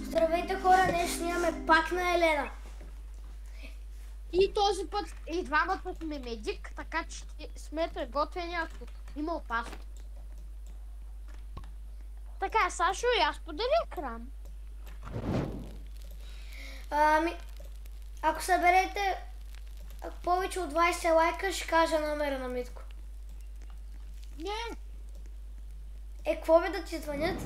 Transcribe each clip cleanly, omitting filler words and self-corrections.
Здравейте хора, днес снимаме пак на Елена. И този път и двамата сме медик, така че сме приготвени, ако има опасност. Така, Сашо, и аз сподели екран. Ако съберете повече от 20 лайка, ще кажа номера на Митко. Не. Какво бе да ти звънят?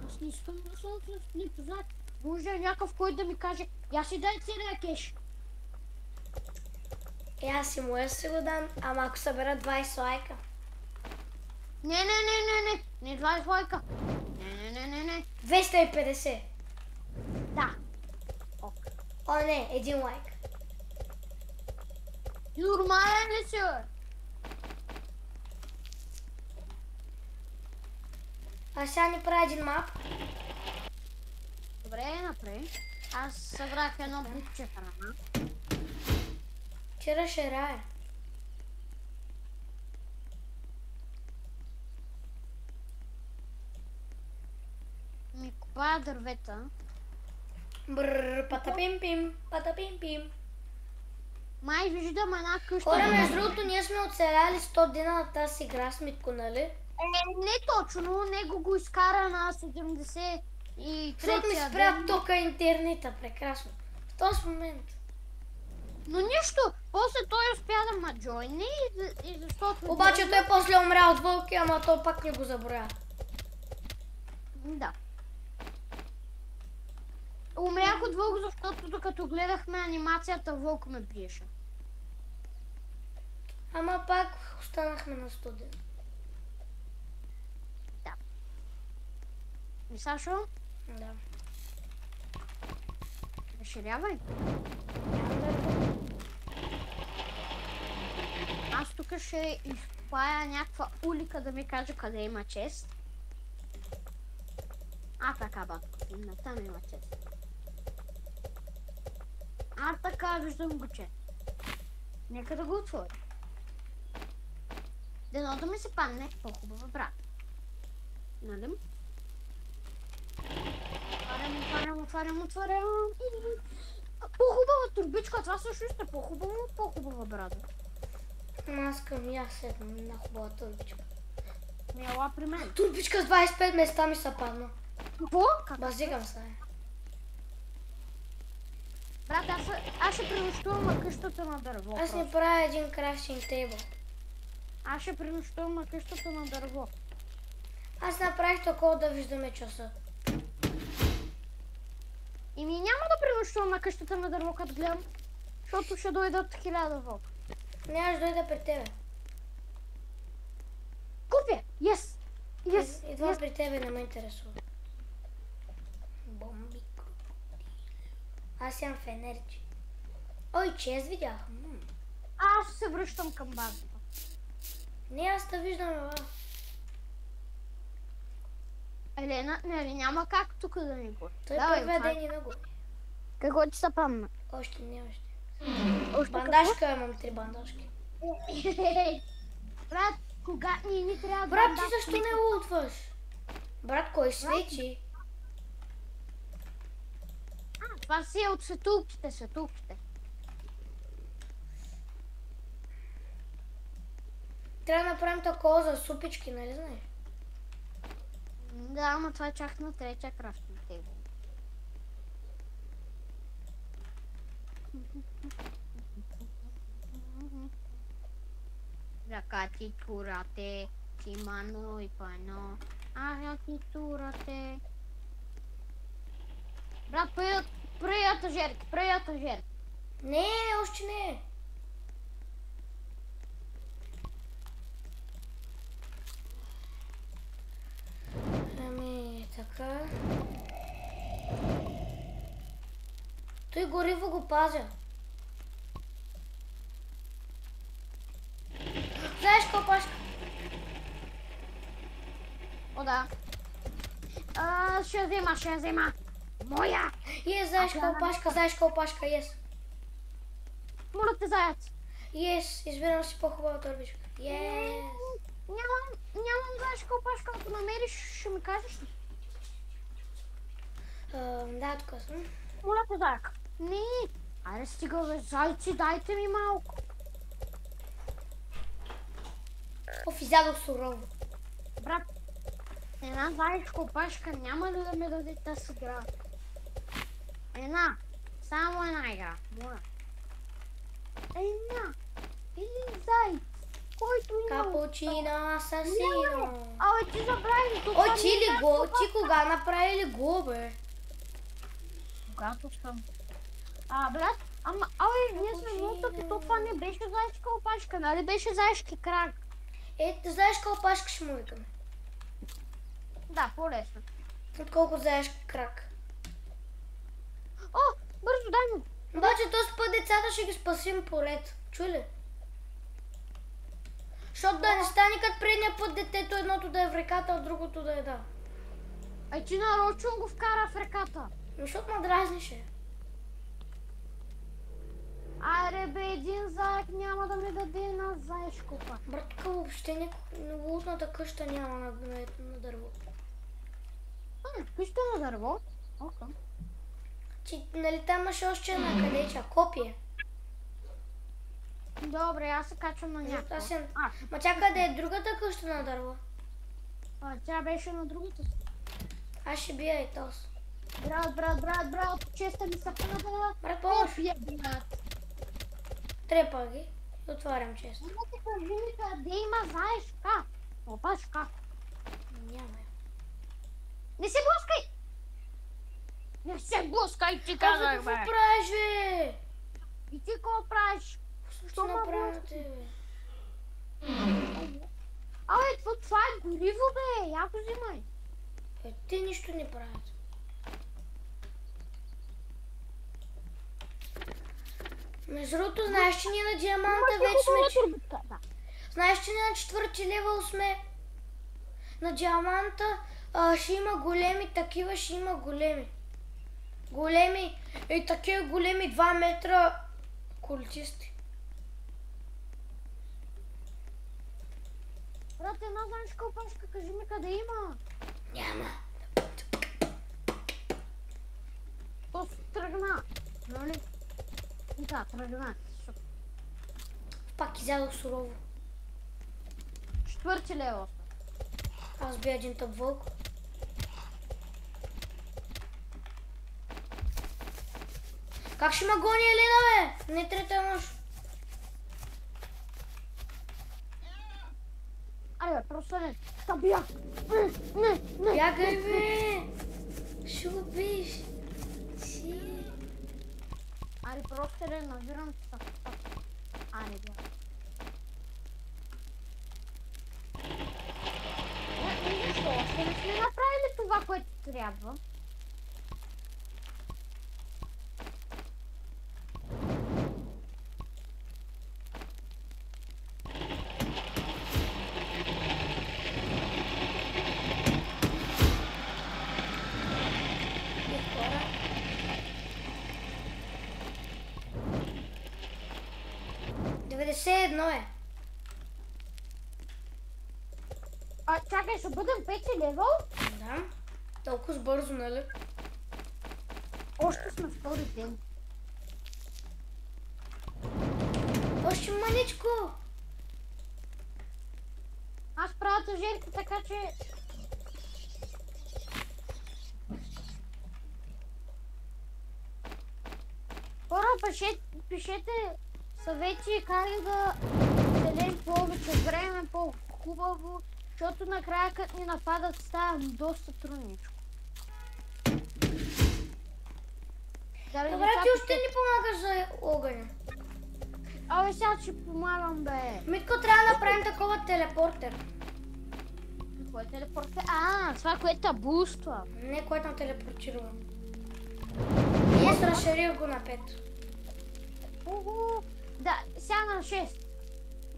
Аз не искам да съм с непознат. Може някакъв, който да ми каже, я си дай целия кеш. Аз си му си го дам, ама ако събера 20 лайка. Не 20 лайка. Не. 250. Да. О, не, 1 лайк. Нормален ли си, бе? А сега ни прави един мап. Добре, направи. Аз събрах едно бутче храна. Вчера ще рая. Ми купая дървета. Брррр, патапим-пим, патапим-пим. Май виждам една къща. Хора, между другото, ние сме оцеляли 100 дена на тази игра с Митко, нали? Не точно, него го изкара на 70 и Защото ми третия спря ден. тока интернета, прекрасно. В този момент. Но нищо, после той успя да ма джойни и защото... Обаче той после умря от вълки, ама той пак не го забравя. Да. Умрях от вълк, защото докато гледахме анимацията, вълк ме биеше. Ама пак останахме на 100 дена. Да. И Сашо, Да. разширявай. Аз тук ще изкопая някаква улика да ми каже къде има чест. Така, батко, там има чест. Така, виждам го чест. Нека да го отворя. Дано да ми се падне по-хубава брат. Нали? Отварям. По-хубава турбичка, това също ще е по-хубава брат. Аз искам и аз една хубава турбичка. Ела при мен. Турбичка с 25 места ми са падна. Какво? Базикам се. Брат, аз ще пренощувам къщата на дърво. Аз не правя един крафтинг тейбъл. Аз ще пренощувам къщата на дърво. Аз направих такова да виждаме часа. Няма да пренощувам на къщата на дърво, като гледам, защото ще дойдат 1000 вълка. Не, ще дойда при тебе. Купя! Yes! Идвам при тебе, не ме интересува. Бомби, крокодили. Аз имам фенерче. Ой, чест видях. Аз се връщам към базата. Не, аз те виждам, ела. Елена, няма как тук да ни го. Той първия ден и много. Какво ти са падна? Още не. Бандажка, имам 3 бандажки. Брат, кога ни трябва да... Брат, ти защо не лутваш? Брат, кой свечи? Това си е от светулките. Трябва да направим такова за супички, нали знаеш? Да, ама това е чак на третия крафтинг тейбъл. Закати турате, кимано и пано. Ти турате. Брат, пръята жерки. Не, още не. Ами, така. Той гориво го пазя. Знаеш копашка? О, да. Ще взема. Моя! Знаеш копашка, ес. Моля те, заяц. Ес, избирам си по-хубава турбичка. Ес. Нямам заешка опашка, ако намериш Да, тук съм. Моля те, зайка. Не. Айде стига, бе, зайци, дайте ми малко. Оф, изядох сурово. Брат, една заечка опашка няма ли да ми даде тази игра? Една. Само една игра. Моля. Една. Един зайц, който има... Капучино асасино. Абе, ти забрави. О, ти ли го? Ти кога направи ли го, бе? Когато съм. Брат, ние сме много тъпи, то това не беше заешка опашка, нали беше заешки крак? Знаеш колко опашка ще му викаме? Да, по-лесно. Отколко заешки крак. О, бързо, дай му. Обаче този път децата ще ги спасим поред. Чуй ли? Защото да не стане като предния път детето едното да е в реката, а другото да е да. Ай, ти нарочно го вкара в реката. Защото ме дразнише. Айде бе, един заек няма да ми даде една заешка опашка. Брат, тук въобще лутната къща няма на дърво. Къща на дърво? Окей. Ти, нали там имаше още една къдеча? Копие. Добре, аз се качвам на някакво. Ма тя къде е другата къща на дърво? Тя беше на другата си. Аз ще бия и този. Брат, честа ми се пада. Брат, помощ. Брат. Трепа ги и отварям често. Не ти кажи ми къде има заешка. Опашка. Няма. Не се блъскай! Не се блъскай, ти казах, Какво бе! правиш, бе? И ти какво правиш? Що направя тебе? Това е гориво, бе! Я го взимай. Те нищо не правят. Между другото, знаеш, че ние на диаманта вече сме... Знаеш, че ние на 4-ти левел сме. На диаманта ще има големи, такива ще има големи. Големи, такива големи 2 метра култисти. Брат, една заешка опашка, кажи ми къде има. Няма. То тръгна, нали? Да, тръгна. Пак изядох сурово. 4-ти левел. Аз бия един тъп вълк. Как ще ме гони Елена, бе? Не трета мъж. Айде, просто не. Та бях. Не. Бягай, бе. Ще го биш. Си. Айде, просто не набирам се. Айде, бях. Защо? Ще не сме направили това, което трябва. Едно е. Чакай, ще бъдем 5-ти левел? Да. Толкова бързо, нали? Още сме втори ден. Още маничко. Аз правя тъжерки, така че... Хора, пишете съвети как да седем повече време, по-хубаво, защото накрая като ни нападат става доста трудничко. Добре, ти още ни помагаш за огъня. Абе, сега ще помагам, бе. Митко, трябва да направим такова телепортер. Кой е телепортер? Това, което те буства. Не, което на телепортирува. И аз разширих го на 5. Да, сега на 6.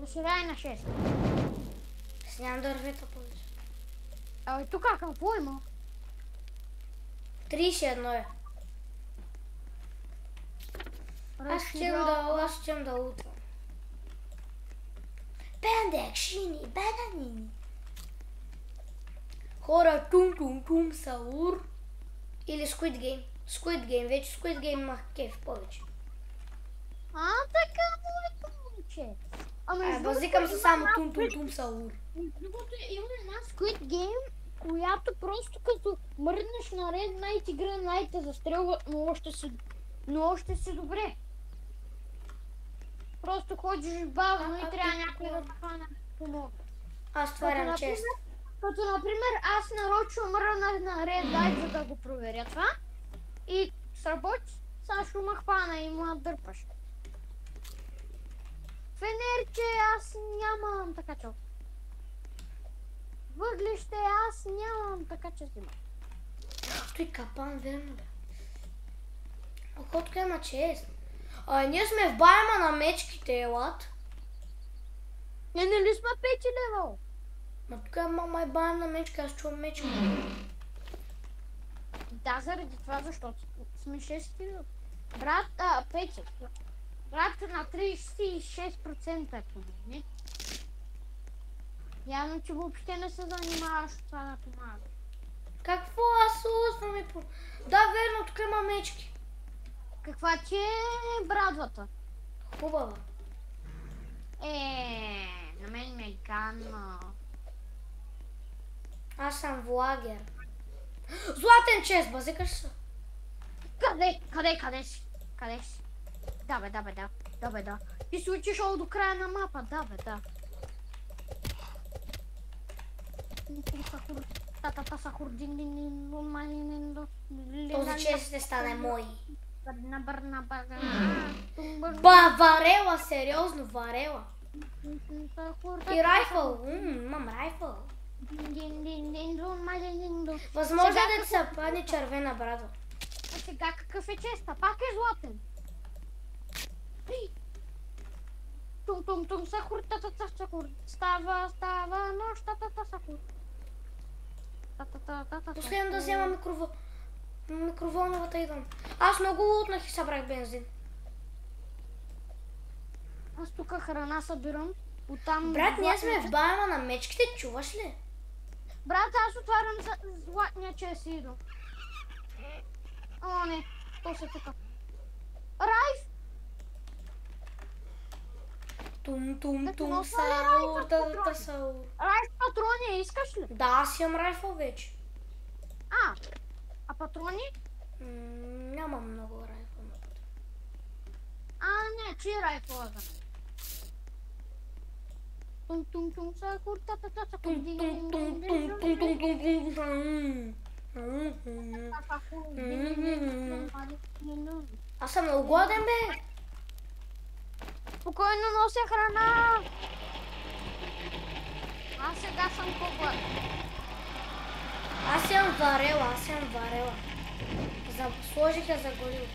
Разширяй на 6. С нямам дървета повече. Абе, тук какво има? 31 е. Аз ще да утвам. Бендекшини, бананини. Хора, тум-тум-тум, саур. Или Squid Game. Squid Game, вече Squid Game имах кеф повече. Така, моето момче. Базикам се само тум саур. Другото има една Squid Game, която просто като мръднеш на Red Knight и Green Knight те застрелват, но още си добре. Просто ходиш бавно и трябва някой да хване помогне. Аз тварям чест. Като например аз нарочно мръднах на Red Knight, за да го проверя това. И сработи, сега ще ма хвана и ма дърпаш. Фенерче аз нямам, така че. Въглище аз нямам, така че взимам. Той капан, верно бе. Охотка има чест. Ние сме в байма на мечките, елат. Не, нали сме 5 левел? Ма тук е май байм на мечки, аз чувам мечки. Да, заради това, защото сме 6 левел. Брат, Петя. Брат на 36% е помогни. Явно, че въобще не се занимаваш с това да помага. Какво? Аз усвам и по... Да, верно, тук има мечки. Каква ти е брадвата? Хубава. На мен ми е гадна. Аз съм влагер. Златен чест, базикаш се. Къде си? Къде си? Да бе, да. Ти си отишъл до края на мапа, да бе, да. Този чест ще стане мой. Варела, сериозно, варела. И райфъл, имам райфъл. Възможно е да се падне червена брадва. А сега какъв е честа? Пак е златен. Тум сахур, сахур. Става нощ, сахур. Последно да взема микроволновата идвам. Аз много лутнах и събрах бензин. Аз тук храна събирам. Оттам... Брат, ние сме в байма на мечките, чуваш ли? Брат, аз отварям златния чест и идвам. О, не, то се тук. Райф! Тум, саур, саур. Райф патрони, искаш ли? Да, аз имам райфъл вече. А патрони? Нямам много райфъл. Не, че е райфъла за мен. Тум, сахур, Аз съм много гладен, бе. Спокойно нося храна. Аз сега съм по-гладен. Аз имам варела. Сложих я за горил.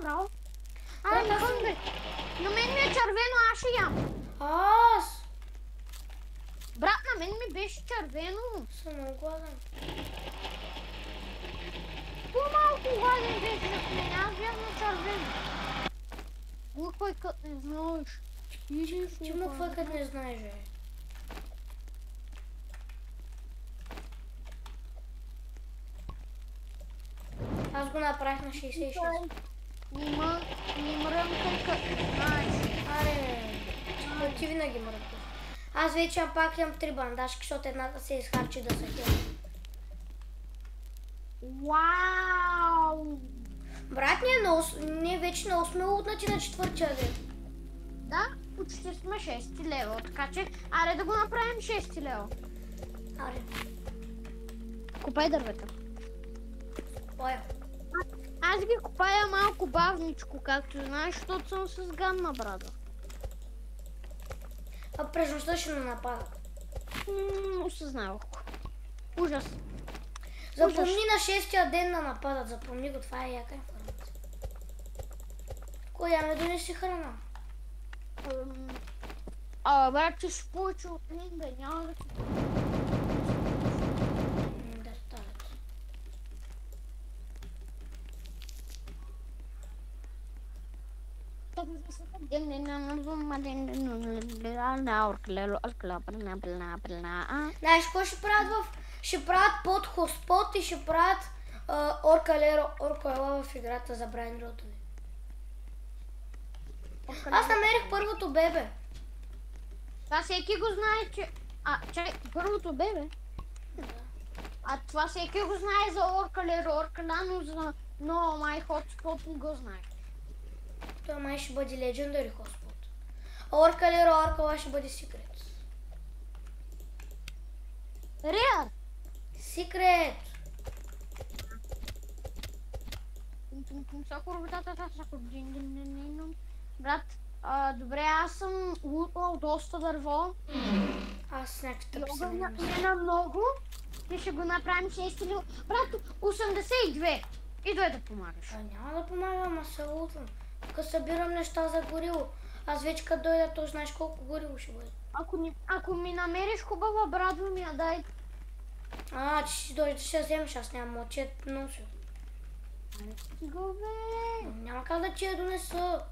Браво. Не хънгри. На мен ми е червено, аз ще ям. Аз Брат, на мен ми беше червено. съм много гладен. По-малко гладен беше на мен, аз бях на червено. Глупай кът не знаеш. Ти муква като не знаеш, бе. Аз го направих на 66. Не мръмкай като не знаеш. Аре, ти винаги мръмкаш. Аз вече пак имам 3 бандажки, защото едната се изхарчи да се хил. Вау! Брат, ние вече много сме лутнати на 4-тия ден. Да, почти сме 6 лева, така че аре да го направим 6 лева. Аре. Копай дървета. Боя. Аз ги копая малко бавничко, както знаеш, защото съм с гадна брада. А през нощта ще ме нападат. Осъзнавах го. Ужас. Запомни на 6-тия ден да нападат, запомни го, това е яка информация. Коя ме донеси храна? Брат, ти ще повече от мен, бе, няма да ти... Да ставят. Знаеш, какво ще правят Ще правят под хоспот и ще правят Орка Леро, Орко ела в играта за Брайн Ротови. Аз намерих първото бебе. Това всеки го знае, че... чакай, първото бебе? А това всеки го знае за Орка Леро, Орка да, но за No My Hotspot не го знае. Това май ще бъде Legendary Hotspot. А Орка Леро, Орка ще бъде Secret. Реал! Secret! Брат, добре, аз съм лутнал доста дърво. Аз с някакви И тъпи огъня съм. мина много. И ще го направим 6 или... Брат, 82. Идвай да помагаш. Няма да помагам, аз се лутвам. Тук събирам неща за горило. Аз вече като дойда, то знаеш колко горило ще бъде. Ако ми намериш хубава брадва, ми я дай. Че си дойдеш, ще я вземеш, аз нямам мочет нося. Аре, ти го бе. Няма как да ти я донеса.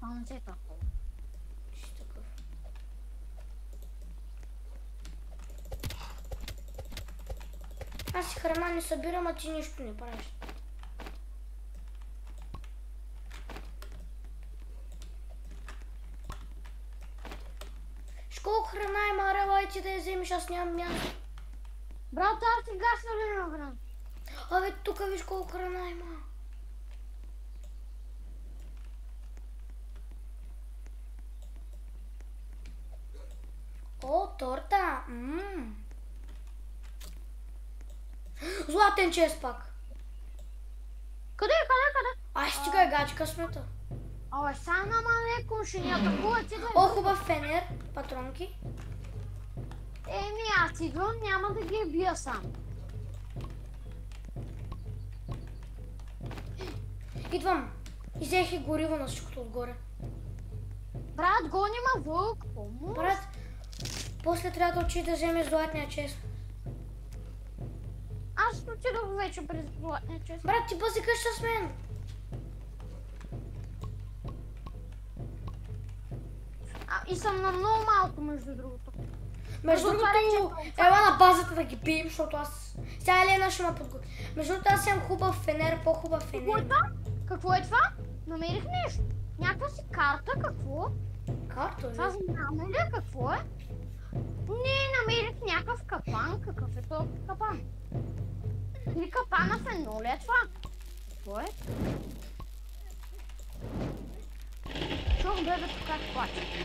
Това не се е такова. Ще такъв. Аз си храна не събирам, а ти нищо не правиш. Колко храна има, арела, ти да я вземеш, аз нямам място. Брат, аз ти гасна ли на храна? Абе, тук виж колко храна има. О, торта! Златен чест пак. Къде? Ай, стига е гач късмета. Абе, сега нама леко ще ни атакува, ти да... О, хубав фенер, патронки. Еми, аз идвам, няма да ги бия сам. Идвам. И взех и гориво на всичкото отгоре. Брат, гони ма вълк, помощ. Брат, после трябва да учи да вземеш златния чест. Аз отидох вече през златния чест. Брат, ти бъзикаш с мен. И съм на много малко, между другото. Между другото, ела на базата да ги бием, защото аз... Сега Елена ще ме подготви. Между другото, аз имам хубав фенер, по-хубав фенер. Какво е това? Какво е това? Намерих нещо. Някаква си карта, какво? Карта ли? Това знаме ли какво е? Не, намерих някакъв капан. Какъв е този капан? Или капана в едно ли е това? Какво е? Чух бебето как плаче.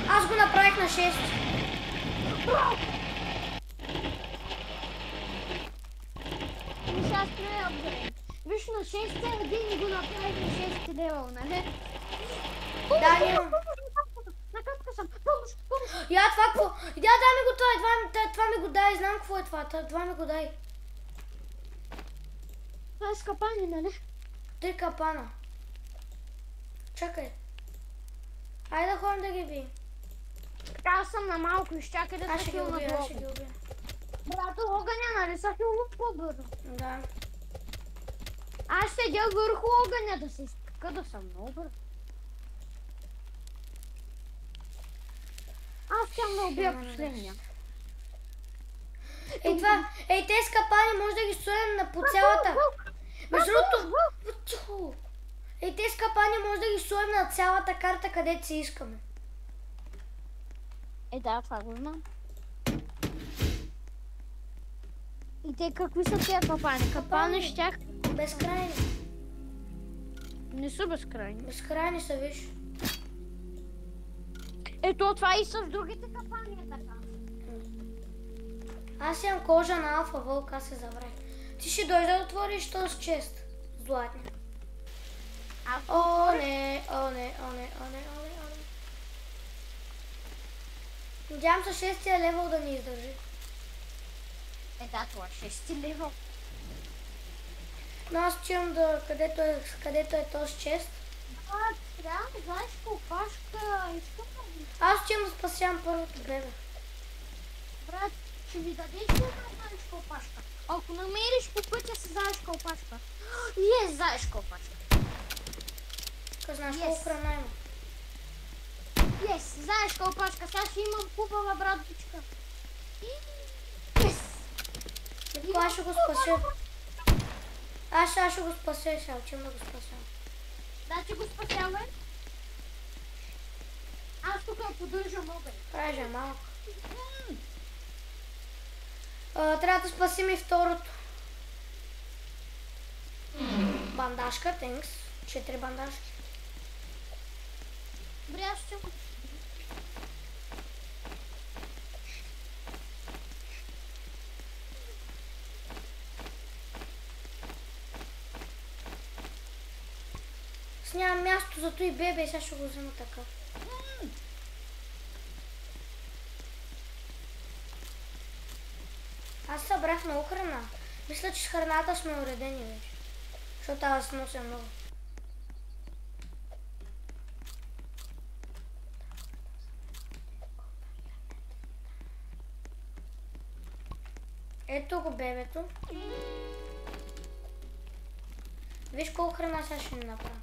Аз го направих на 6. Виж, аз трябва да бъдем. Виж, на 6 години го направих на 6 левел, нали? Да, няма. На капка съм. Помощ. Я, това какво? Я, дай ми го това ми го дай, знам какво е това. Това ми го дай. Това е с капани, нали? 3 капана. Чакай. Айде да ходим да ги бием. Аз съм на малко, изчакай да Аз се ще ги хилна убия, аз ще ги долу. убия. Брато, огъня, нали са хилно по-бързо? Да. Аз седя върху огъня да се изпука, да съм много бързо. Аз искам да убия последния. Ей, тези капани може да ги сложим по цялата. Между другото, ей, тези капани може да ги сложим на цялата карта, където си искаме. Да, това го знам. И те какви са тия капани? Капани щях... Безкрайни. Не са безкрайни. Безкрайни са, виж. Ето това и с другите капани е така. Аз имам кожа на алфа вълк, аз се забравих. Ти ще дойде да отвориш този чест. Златния. О, не. Надявам се 6-тия левел да ни издържи. Да, това е 6 левел. Но аз отивам да където е този чест. Трябва да знаеш колпашка. Искам да ви... Аз отивам да спасявам първото бебе. Брат, ще ви дадеш ли да знаеш колпашка? Ако намериш по пътя си знаеш колпашка. Знаеш колпашка. Къде знаеш колко храна има? Знаеш колпашка. Сега ще имам хубава братвичка. Митко, аз ще го спася. Аз ще го спася, ще учим да го спася. Да, че го спасявай. Аз тук поддържам огън. Правя малко. Трябва да спасим и второто. Бандажка, thanks. 4 бандажки. Добре, аз ще го... Нямам място за той бебе и сега ще го взема такъв. Аз събрах много храна. Мисля, че с храната сме уредени вече. Защото аз нося много. Ето го бебето. Виж колко храна сега ще ни направя.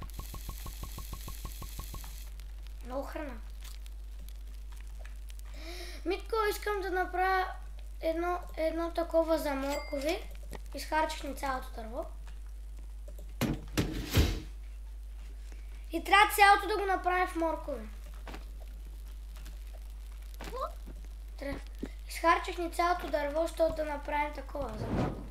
Много храна. Митко, искам да направя едно такова за моркови. Изхарчих ни цялото дърво. И трябва цялото да го направим в моркови. Изхарчих ни цялото дърво, защото да направим такова за моркови.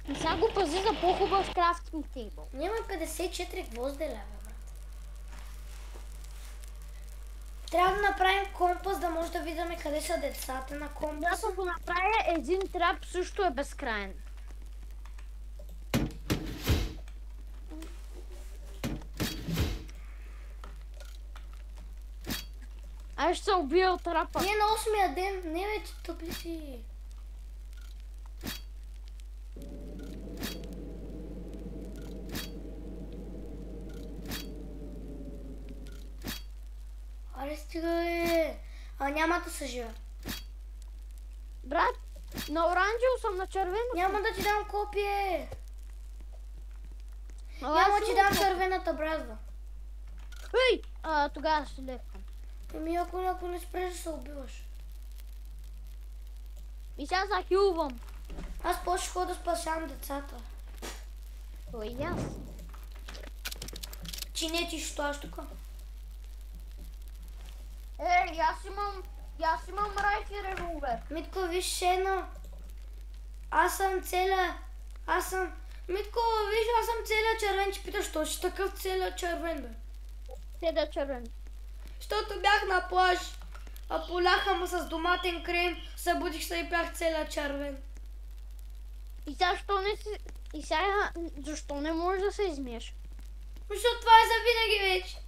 И сега го пази за по-хубав крафтинг тейбъл. Няма 54 гвозди, лева, брат. Трябва да направим компас, да може да видим къде са децата на компаса. Да го направя, един трап също е безкрайен. Аз ще се убия от трапа. Ние на 8-я ден, не вече тъпли си. Аре стига е. Няма да се жива. Брат, на оранжево съм, на червено. Няма да ти дам копие. Няма да ти дам червената бразва. Ей! Тогава ще лепкам. Еми ако не спреш да се убиваш. И сега захилвам. Аз после ще ходя да спасявам децата. Той и аз. Чинети ще стояш тук. Аз имам райф и револвер. Митко, виж едно. Аз съм целя. Митко, виж, аз съм целя червен, че питаш, що ще такъв целя червен, бе? Седа червен. Защото бях на плаж, а поляха му с доматен крем, събудих се и бях целя червен. И сега защо не можеш да се измиеш? Защото това е за винаги вече.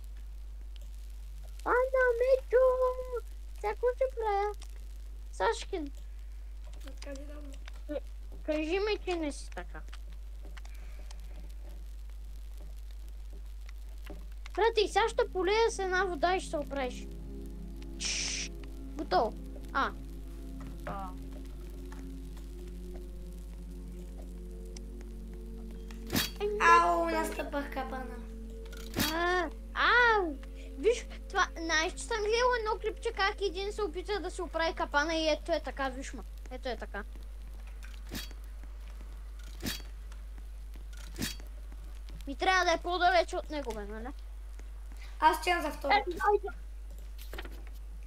Ана, Митко! Какво ще правя? Сашкин, кажи ми, че не си така. Брат, и сега ще полея с една вода и ще се оправиш. Готово. Ау, настъпах капана. Виж, това, знаеш, че съм гледала едно клипче как един се опита да се оправи капана и ето е така, виж ма. Ето е така. Ми трябва да е по-далеч от него, бе, нали? Аз чеям за второто.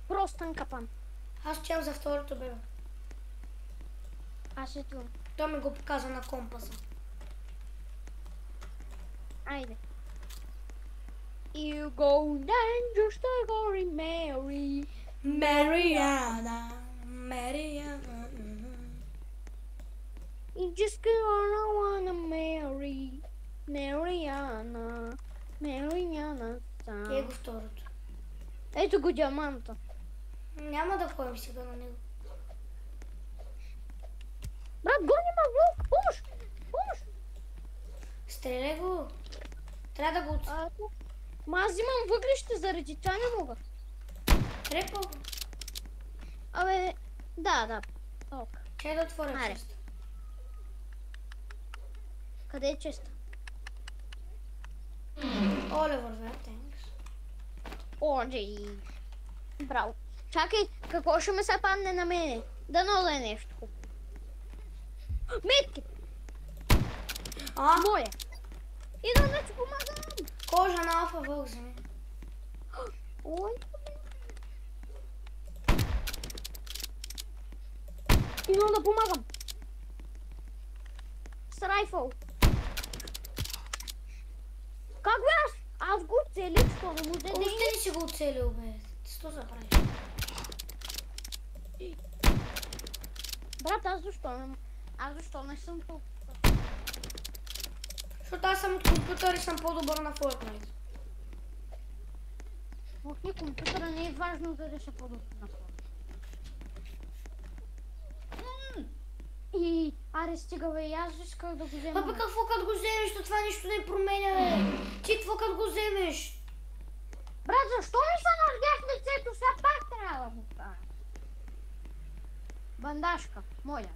Простен капан. Аз чеям за второто, бе. Аз е това. Той ми го показва на компаса. Айде. You go down just like Glory Mary. Мариана. You just wanna marry. Мариана. Е го второто. Ето го диаманта. Няма да ходим сега на него. Брат, гони ма вълк! Помощ! Стреляй го. Трябва да го Ма аз взимам въглища, заради това не мога. трепа го. Абе, да. Ок. Чай да отворя Аре. честа. Къде е честа? Оле, вървя, тенкс. Оджи. Браво. Чакай, какво ще ми се падне на мене? Дано да е нещо. Метки! Моля! Идвам да ти помагам! Кожа на алфа вълк вземи. Ой! Идвам да помагам! С райфъл! Как бе аз? Аз го оцелих, що не му даде. Още ли си го оцелил, бе? Ти сто забравиш. Брат, аз защо не съм тук? Защото аз съм от компютър и съм по-добър на Fortnite. В ни компютъра не е важно дали ще по-добър на Fortnite. И аре стига бе, и аз исках да го взема. Абе какво като го вземеш, то това нищо не променя, бе. Ти какво като го вземеш? Брат, защо ми се нардях лицето? Сега пак трябва да го правя. Бандажка, моля.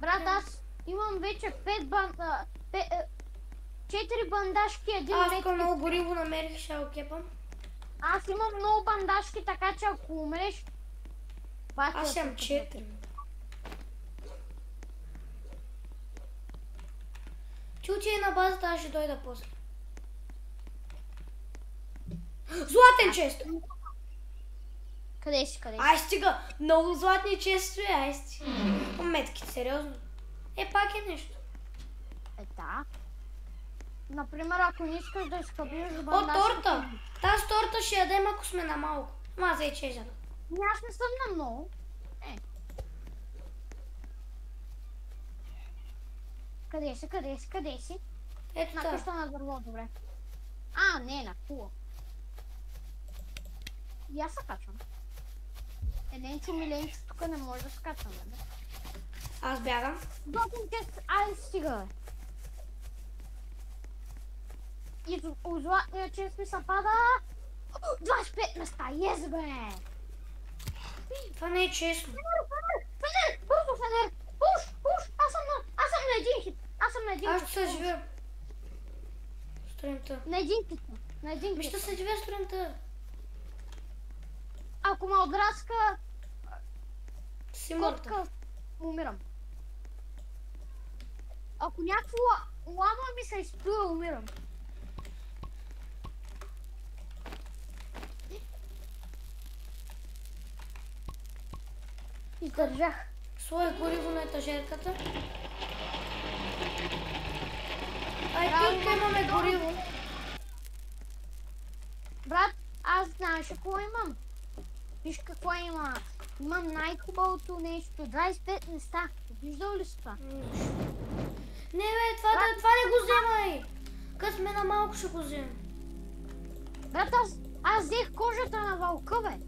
Брат, аз имам вече 4 бандажки, един Аз метки. тук много гориво намерих, ще го кепам. Аз имам много бандажки, така че ако умреш... Аз имам 4. Ти отиде на базата, аз ще дойда после. Златен чест! Къде си, къде си? Ай стига! Много златни честове, ай стига. Метките, сериозно. Пак е нещо. Да. Например, ако не искаш да изхъбиш О, бандажки... торта! Тази торта ще ядем, ако сме на малко. Ма, взе чежа. Аз не съм на много. Къде си, къде си, къде си? Ето На това. къща на дърво, добре. Не, на кула. И аз се качвам. Еленчо, миленчо, тук не може да се качваме, бе. Аз бягам. Готин тест, айде стига, бе. И от златния чест ми се пада... 25 места, ес, бе! Това не е честно. Фенер, бързо, Фенер! Пуш, пуш! Аз съм на един хит! Аз съм на един Аз хит! ще се живея. Сутринта. На един хит! На един Ми ще хит! се живея сутринта. Ако ме отраска Си мъртъв. котка, умирам. Ако някакво лама ми се изплюва, умирам. Издържах. Слой гориво на етажерката. Ай, Браво, тук имаме гориво. Брат, аз знаеш какво имам? Виж какво има. Имам най-хубавото нещо. 25 места. Виждал ли си това? Не бе, това не го вземай. Като сме на малко ще го вземем. Брат, аз взех кожата на вълка, бе.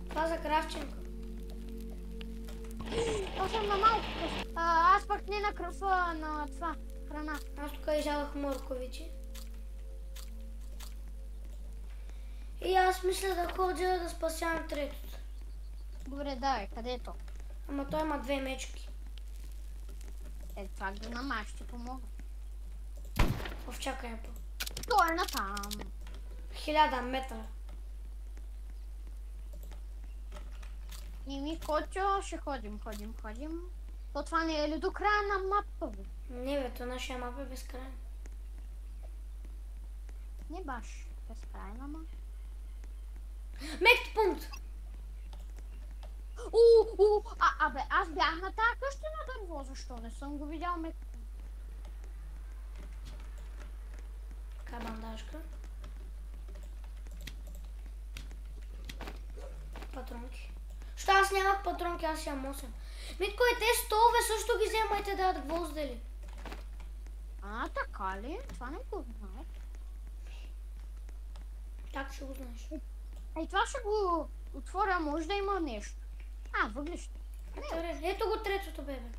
Това за кравченка. Аз съм на малко кръв. Аз пък не на кръва на това храна. Аз тук изядах морковичи. И аз мисля да ходя да спасявам третото. Добре, давай, къде е то? Ама той има 2 мечки. Това го намаш, ще помога. Овчака е по. Той е натам. 1000 метра. И ми Кочо, ще ходим. То това не е ли до края на мапа, бе? Не бе, то нашия мапа е безкрайна. Не баш безкрайна мапа. Мект пункт! Абе, аз бях на тази къща на дърво, защо не съм го видял мек. Така бандажка. Патронки. Що аз нямах патронки, аз имам 8. Митко и те столове също ги вземайте да дадат гвоздели. Така ли? Това не го знае. Как ще го знаеш? Това ще го отворя, може да има нещо. Въглища. Ето го третото, бебе.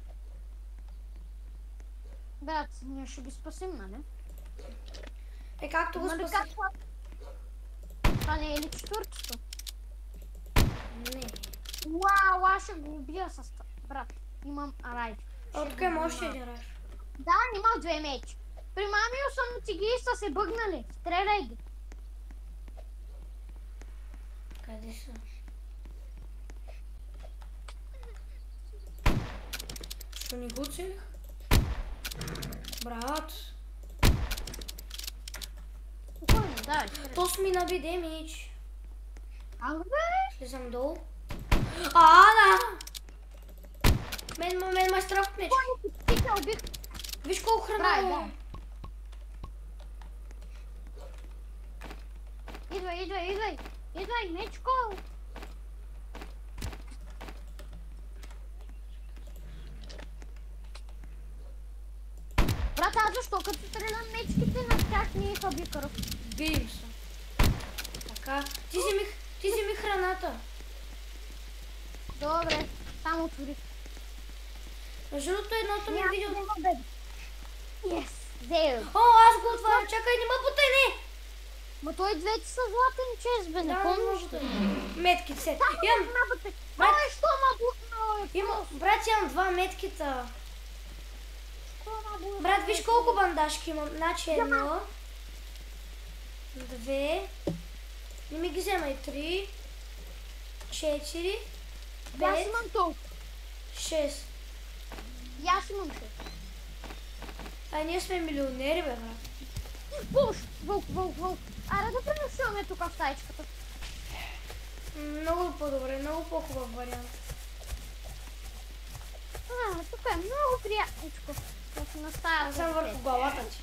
Брат, ние ще ги спасим, нали? Както го спаси. Това не е ли четвъртото? Не. Уау, аз ще го убия с това. Брат, имам рай. Тук има още един рай. Да, имам 2 мечи. Примамил съм ти ги и са се бъгнали. Стреляй ги. Къде са? Що ни гуцех? Брат. Спокойно, давай. То ми наби демидж. Ах бе! Слизам долу. Да! Мен ме страх от меч. Ти те убих. Виж колко храна Брай, има. Идвай, мечко! Брат, аз защо като стрелям мечките на тях не хаби кръв? Бием се. Така. Ти вземи храната. Добре, само отворих. Между другото едното ми видео... Yes, there. Аз го отварям. Чакай, не ме бутай, не! Ма той двете са златен чест, бе, не помниш ли? Метки се. Имам... Брат, що ма бутна? Брат, имам 2 меткита. Брат, виж колко бандажки имам. Значи 1, 2, не ми ги вземай, 3, 4, Аз 5, имам толкова. 6. И аз имам 6. Ай, ние сме милионери, бе, брат. Пуш! Вълк. Аре да пренесеме тук в стаичката. Много по-добре, много по-хубав вариант. Тук е много приятничко. На стая. Аз съм върху главата ти.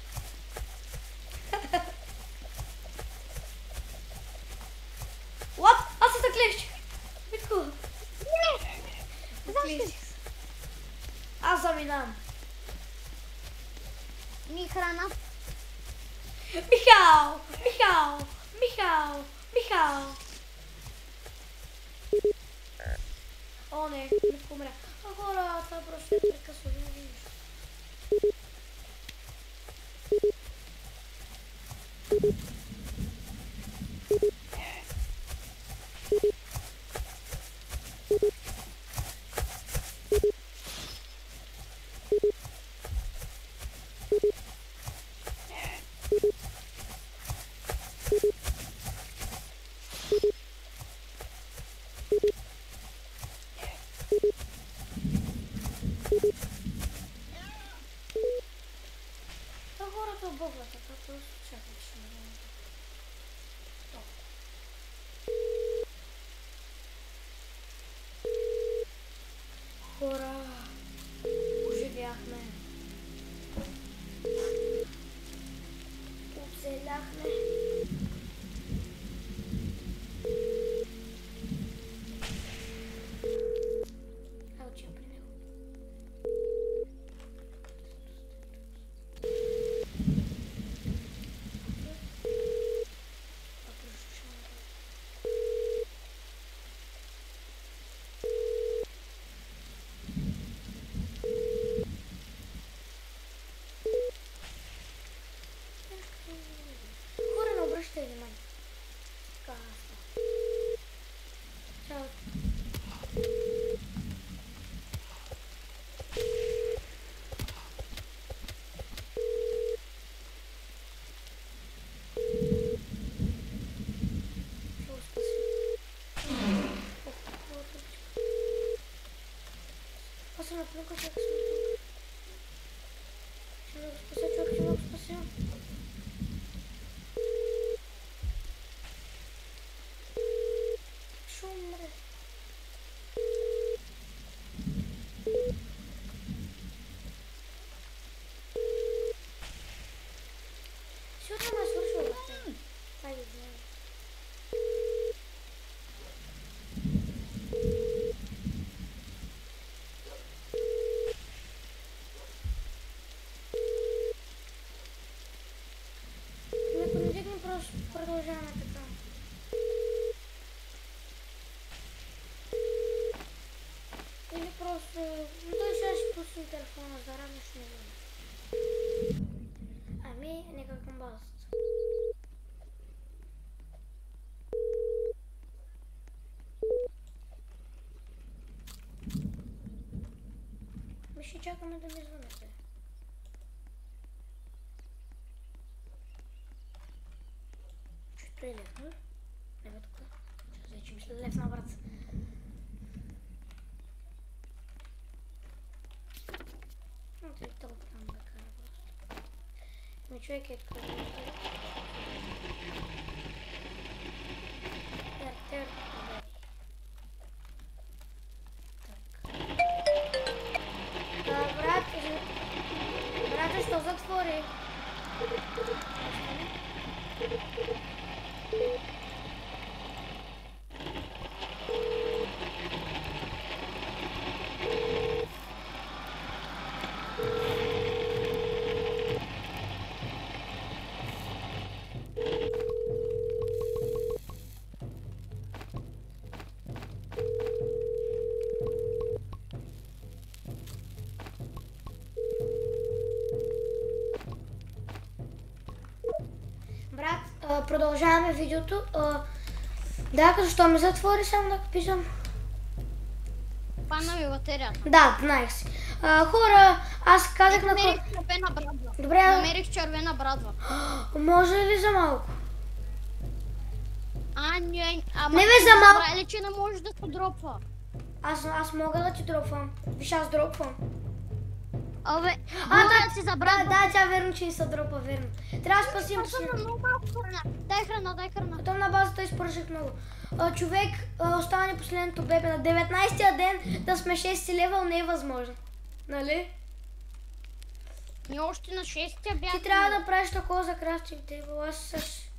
What? Аз се заклещих. Митко. Не! Защо? Аз заминавам. Ми храна. Михал! О, не помря. Хора, това просто е прекъсва, не видиш. Хората бъгват, така просто чакай, че не знам. Хора, оживяхме. Оцеляхме. Учим при него. Хора, не обръщай внимание. Каста. Чао. Ще го спаси. Аз съм напълка, чакай съм напълка. Ще го спася, човек, ще го спася. Ще умре. Сигурно ме е свършил, брат. Това ги знае. Ако не дигнем, просто продължаваме така. Или просто... Той сега ще пусне телефона за рано, ще не знам. Ами, нека към базата. Ми ще чакаме да ми звънете. Ще прилепна. Не бе тук. Ще вече мисля, лев на брат. Но той толкова там да кара просто. Ами човек е така. Тер. Брат, що затвори? Продължаваме видеото. Да, защо ми затвори, само да пишам. Падна ви батерията. Да, знаех си. Хора, аз казах на Намерих червена брадва. Добре. Намерих червена брадва. Може ли за малко? Не, Не бе, за малко. Забрали, че не може да се дропва. Аз мога да ти дропвам. Виж, аз дропвам. Абе, да си забравя. Да, тя верно, че и се дропа, верно. Трябва да спасим. Аз съм на много малко храна. Дай храна. Потом на базата изпръших много. Човек, остане последното бебе. На 19-тия ден да сме 6 левел не е възможно. Нали? Ние още на 6-тия бяхме. Ти трябва да правиш такова за крафтинг тейбъл. Аз също.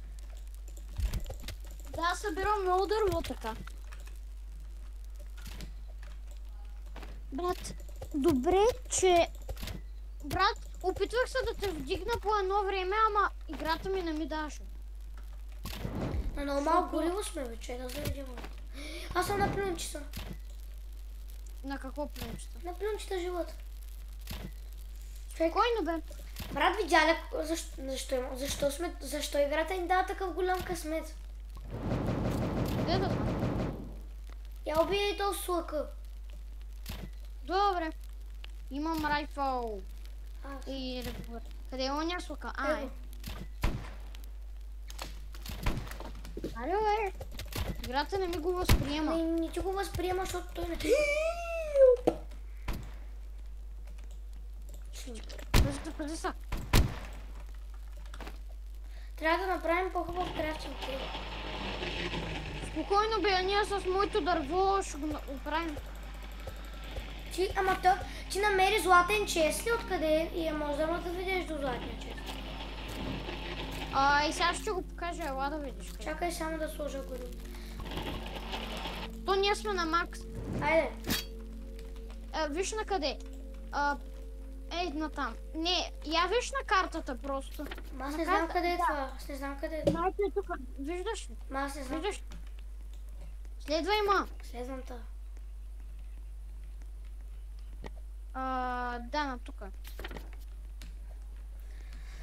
Да, събирам много дърво така. Брат, добре, че... Брат, опитвах се да те вдигна по едно време, ама играта ми не ми даваше. На много малко гориво сме, вече, да заведем. Аз съм на плюнчета. На какво плюнчета? На плюнчета живота. Спокойно бе. Брат, видя ли защо играта ни дава такъв голям късмет? Де да знам? Я убия и този слъка. Добре. Имам райфъл. И револвер. Къде е оня слъка? Е. Аре, бе. Играта не ми го възприема. Не ти го възприема, защото той не... Пази са. Трябва да направим по-хубав крафтинг. Спокойно бе, ние с моето дърво ще го оправим. Ти намери златен чест ли откъде и може да видиш до златния чест? И сега ще го покажа, ела да видиш. Чакай само да сложа гориво. То ние сме на макс. Айде. Виж на къде. На там. Не, я виж на картата просто. Аз не знам къде е това. Аз не знам къде е това. Майка е тук. Виждаш ли? Аз не знам. Виждаш? Следвай ма. Следвам та. Да, на тук.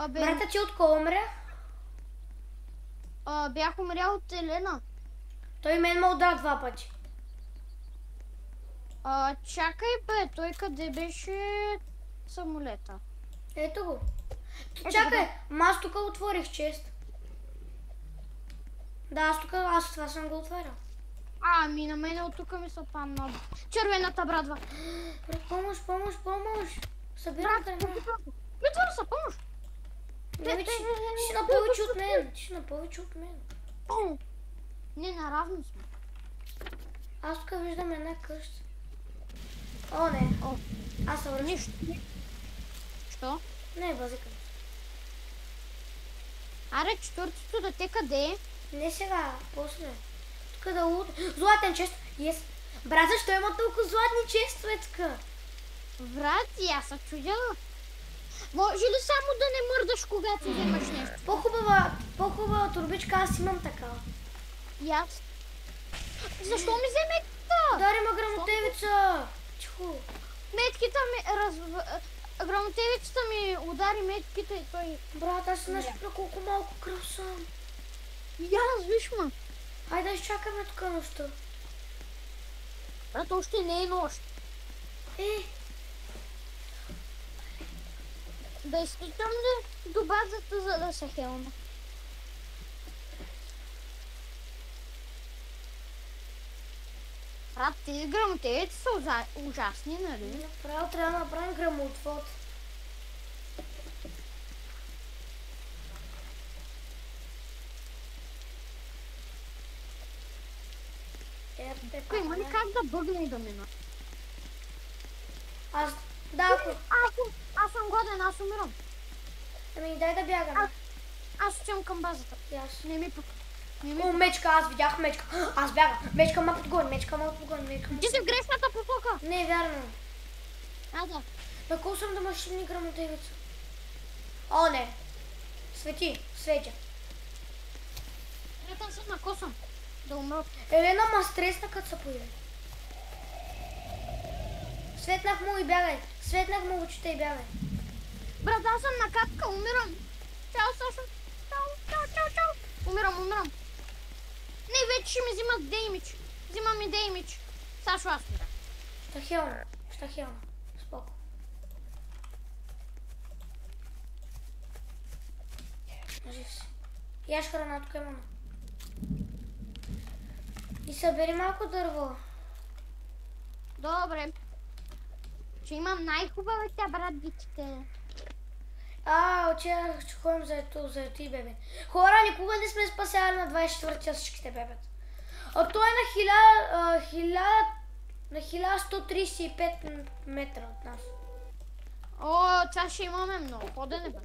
Брата ти от кой умря? Бях умрял от Елена. Той мен ме удра 2 пъти. Чакай бе, той къде беше самолета? Ето го. Чакай, аз тук отворих чест. Да, аз това съм го отварял. Ами на мен от тук ми се падна червената брадва. Помощ. Събирам храна. Битвара са, помощ. Ти си на повече от мен. Не, наравно сме. Аз тук виждам една къща. О, не. Аз се връщам. Нищо. Що? Не, базикам. Аре, четвъртото дете къде е? Не сега, после. Тук да златен чест. Yes. Брат, защо има толкова златни честове тук? Брат, аз се чудила. Може ли само да не мърдаш, когато вземаш нещо? По-хубава турбичка, аз имам такава. И аз. Защо ми вземе това? Дари ма грамотевица. Чихо. Метките ми грамотевицата ми удари метките и той... Брат, аз нашипля колко малко кръв съм. И аз, виж ма. Хайде да изчакаме тук нощта. Брат, още не е нощ. Да изпитам ли до базата, за да се хелна? Брат, тези грамотевици са ужасни, нали? Направо трябва да направим грамотвод. Тук има ли как да бъгне и да мина? Аз съм гладен, аз умирам. Ами дай да бягаме. Аз отивам към базата. Не ми пък. О, мечка, аз видях мечка. Аз бягам. Мечка ма подгон, мечка ма подгон. Ти си в грешната посока. Не е вярно. Да. Накол съм да машинни грамотевица. О, не. Светя. Ето съм на косъм. Да умра. Елена ма стресна като се появи. Светнах му и бягай. Светнах му очите и бягай. Брат, аз съм на капка, умирам. Чао, Сашо. Чао. Умирам. Не, вече ще ми взимат деймидж. Взима ми деймидж. Сашо, аз умирам. Ще хелна. Споко. Жив си. Яш храна, тук имаме. И събери малко дърво. Добре. Ще имам най-хубавите брадвички. Ще ходим за ти, бебе. Хора, никога не сме спасявали на 24 часовичките, бебе. А той е на 1135 метра от нас. О, това ще имаме много ходене, бе.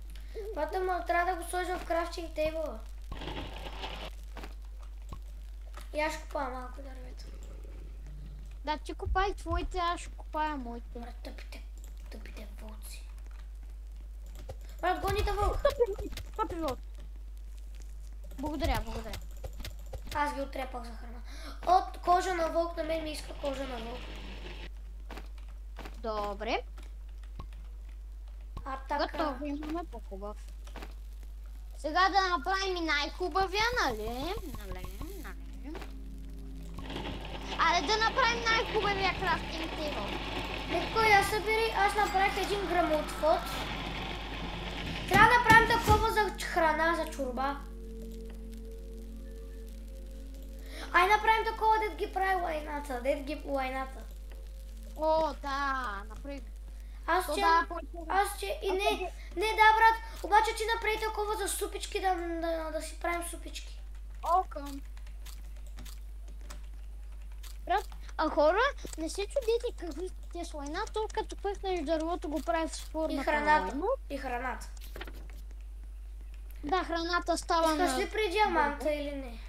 Бата, трябва да го сложим в крафтинг тейбъла. И аз ще купая малко дървета. Да, ти купай твоите, аз ще купая моите. Брат, тъпите вълци. Брат, гоните вълк. Тъпи вълк. Благодаря. Аз ги отрепах за храна. От кожа на вълк, на мен ми иска кожа на вълк. Добре. Готово, имаме по-хубав. Сега да направим и най-хубавия, нали? Аре да направим най-хубавия крафтинг тейбъл. Никой да събери, аз направих един грамотвод. Трябва да направим такова за храна, за чорба. Ай направим такова, дед ги прави лайната. О, да, направи. Не, да, брат, обаче ти направи такова за супички, да си правим супички. Окей. Брат, хора, не се чудите какви сте с лайната, то като пъхнеш дървото го прави в формата на лайно. И храната. Да, храната става на... Искаш ли при диаманта или не?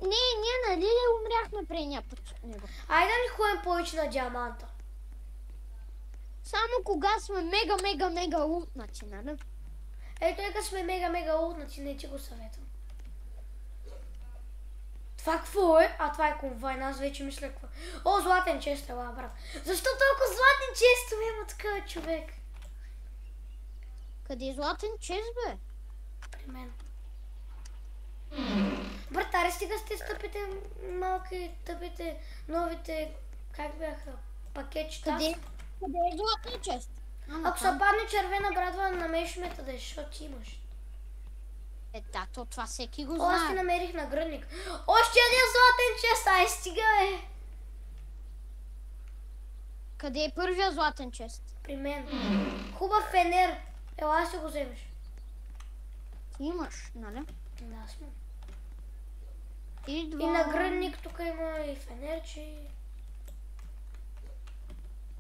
Не, ние нали умряхме при ня път от него. Айде да ни ходим повече на диаманта. Само кога сме мега лутнати, нали? Ето като сме мега лутнати, не ти го съветвам. Това какво е? Това е комбайн, аз вече мисля какво. О, златен чест, ела, брат. Защо толкова златен честове има такъв човек? Къде е златен чест, бе? При мен. Братаре, стига сте стъпите малки, тъпите, новите, как бяха, пакетчета. Къде е златен чест? Ако са падне червена брадва, намериш ме да защото ти имаш. Да, то това всеки го знае. Аз ти намерих нагръдник. Още един златен чест, ай стига, бе! Къде е първия златен чест? При мен. Хубав фенер. Ела си го вземеш. Ти имаш, нали? Да, сме. И нагръдник, тук има и фенерче.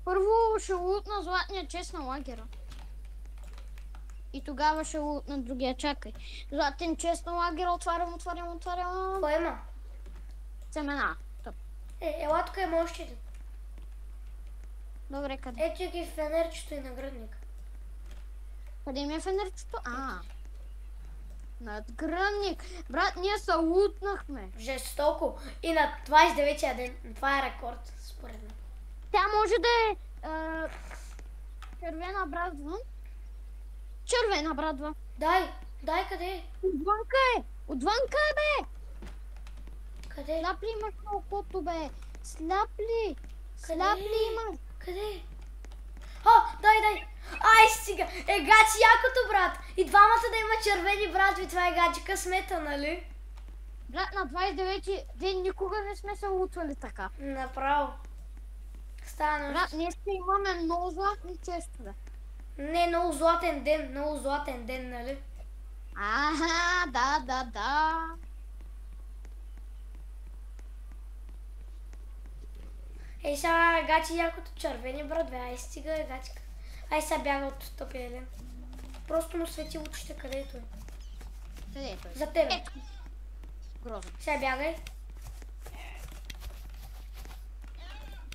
Първо ще лутна златния чест на лагера. И тогава ще лутна другия, чакай. Златен чест на лагера, отварям. Какво има? Семена. Ела тук има още един. Добре, къде? Ето ги фенерчето и нагръдник. Къде ми е фенерчето? Надгръдник. Брат, ние се лутнахме. Жестоко. И на 29-я ден. Това е рекорд, според мен. Тя може да е червена брадва. Червена брадва. Дай къде е? Отвънка е, бе! Къде? Сляп ли имаш на окото, бе? Сляп ли имаш? Къде? Дай! Ай, стига! Гачи якото, брат! И двамата да има червени брадви, това е гачи късмета, нали? Брат, на 29-ти ден никога не сме се лутвали така. Направо. Стана. Брат, ние ще имаме много златни честове. Не, много златен ден, нали? Аха, да. Ей, сега гачи якото червени, брат, бе, ай стига е гачка. Ай, сега бяга от тъпия Елен. Просто му свети очите, където е. Къде е той? За тебе. Ето. Грозно. Сега бягай.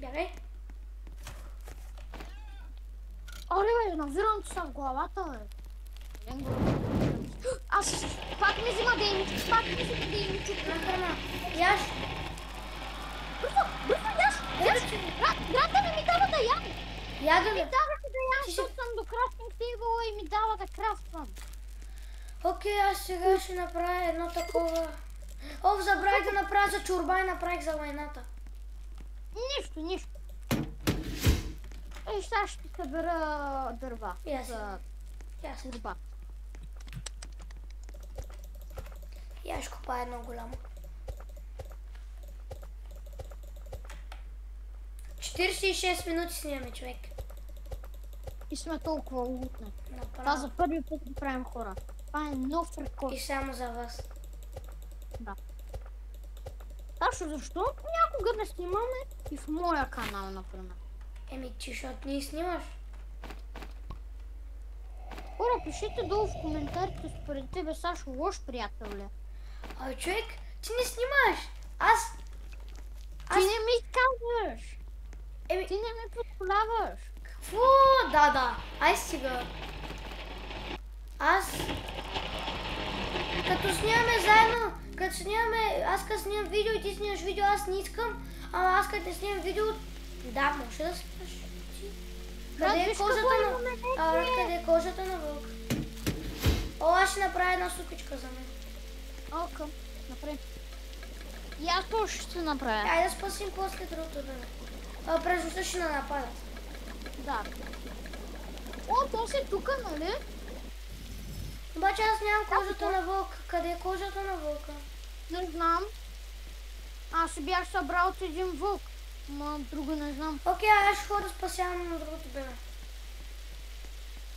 Бягай. Оле, бе, навирам се в главата, бе. Аз пак ми взима деймич, На храна. Яш. Бързо, яш! Брат, да ми дава да ям! Яда Ми ли? дава да ям, защото съм до крафтинг тейбъла и ми дава да крафтвам. Окей, аз сега ще направя едно такова. Забравих да направя за чорба и направих за войната. Нищо. Ей, сега ще събера дърва. Ясно. Чорба. И аз ще купая едно голямо. 46 минути снимаме, човек. И сме толкова лутни. Това Направо. за първи път го правим, хора. Това е нов рекорд. И само за вас. Да. Тащо, защо някога не снимаме и в моя канал, например? Еми, ти защото не снимаш. Хора, пишете долу в коментарите според тебе, Сашо, лош приятел ли? Ай, човек, ти не снимаш. Аз... Ти не ми казваш. Еми, Ти не ми позволяваш. какво? Да. Ай, стига. Аз... Като снимаме заедно, аз като снимам видео и ти снимаш видео, аз не искам, ама аз като не снимам видео, да, може да снимаш. Къде е виж кожата какво на... имаме къде е кожата на вълк? Аз ще направя една супичка за мен. Окей, направи. И аз тоже ще се направя. Айде да спасим после другото време. През нощта ще нападат. Да. О, после тука, нали? Обаче аз нямам кожата на вълка. Къде е кожата на вълка? Не знам. Аз си бях събрал от един вълк. Ма друго не знам. Окей, аз ще ходя да спасявам на другото бебе.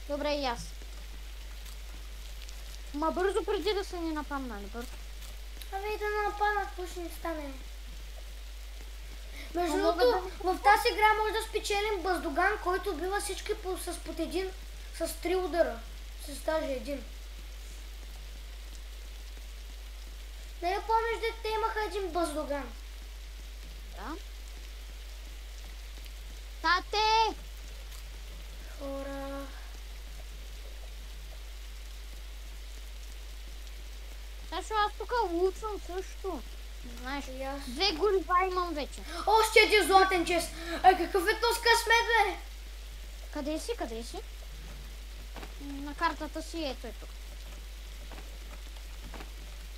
Добре, и аз. Ма бързо преди да се ни нападнали, бързо. Абе и да нападнат, какво ще ни стане? Между мога другото, в тази игра може да спечелим Бъздоган, който убива всички с под един, с 3 удара. С даже един. Не помниш, те имаха един Бъздоган. Да. Тате! Хора... Сашо, аз тук лучвам също. Знаеш, И аз... 2 горива имам вече. Още един златен чест! Ай, какъв е този късмет, бе? Къде си? На картата си, ето е тук.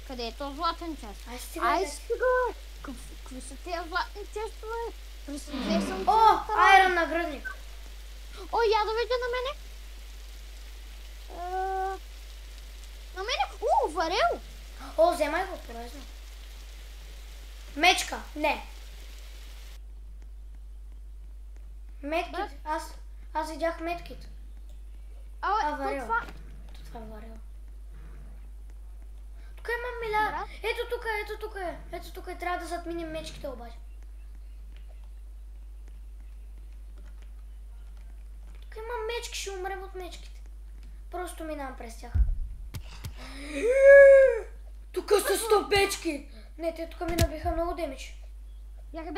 Къде е този златен чест? Ай, стига. Ай, стига! Какви са тези златни честове? Пресвидей съм. О, айрон нагръдник. О, я да видя на мене. На мене? Варел! О, вземай го, полезно. Мечка, не. Медкит, аз видях медкит. Варел. Това... Това е варел. Тук имам миля. Ето тук е. Трябва да затминем мечките обаче. Тук имам мечки, ще умрем от мечките. Просто минавам през тях. Тук са 100 печки! Не, те тук ми набиха много демидж. Бягай!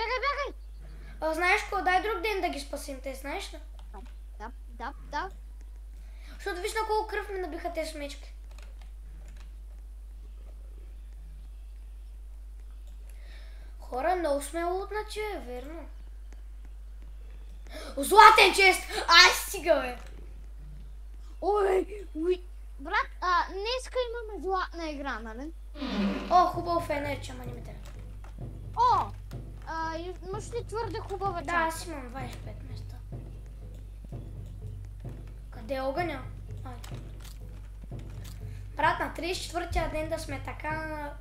Знаеш какво? Дай друг ден да ги спасим, те знаеш ли? Да. Защото виж на колко кръв ми набиха тези смечки. Хора, много сме лутначи, е верно. Златен чест! Ай, стига, бе! Ой! Брат, днеска имаме златна игра, нали? О, хубаво фенерче, ама не ми трябва. О! Имаш ли твърде хубава Да, чанта? аз имам 25 места. Къде е огъня? Брат, на 34-тия ден да сме така...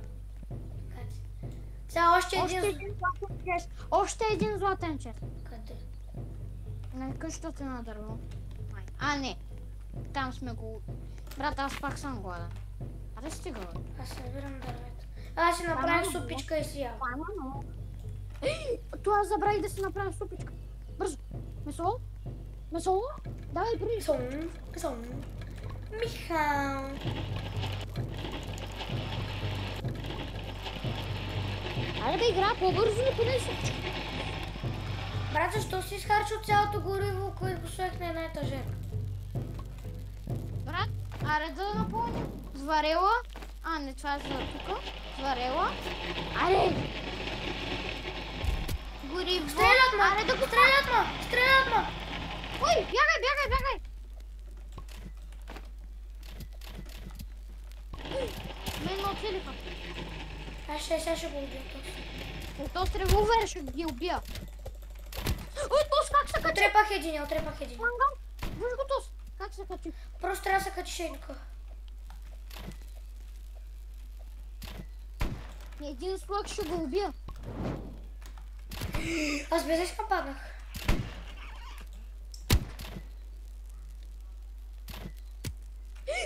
Сега още един... един златен чест. Още един златен чест. Къде? На къщата на дърво. А, не. Там сме го... Брат, аз пак съм гладен. Аре стига, бе. Аз събирам дървета. Аз си направих супичка и си ял. Това забравих да си направим супичка. Бързо. Месо? Месо? Давай, бързо. Писом. Михал. Айде да игра по-бързо и поне супичка. Брат, защо си изхарчил цялото гориво, което поставих на една етажерка? Брат, аре да напомня. Зварела. А, не, това е за тука. Зварела. Аре! Гориво. Стрелят ма! Аре да го... Стрелят ма! Ой, бягай! Мен ме оцелиха. Аз сега ще го убия този. Ето с револвера ще ги убия. Ой, Тос, как се качи? Отрепах един. Мангал, виж го, Тос. Как се качи? Просто трябва да се качиш едника. Един слъг ще го убия. Аз бездействено паднах.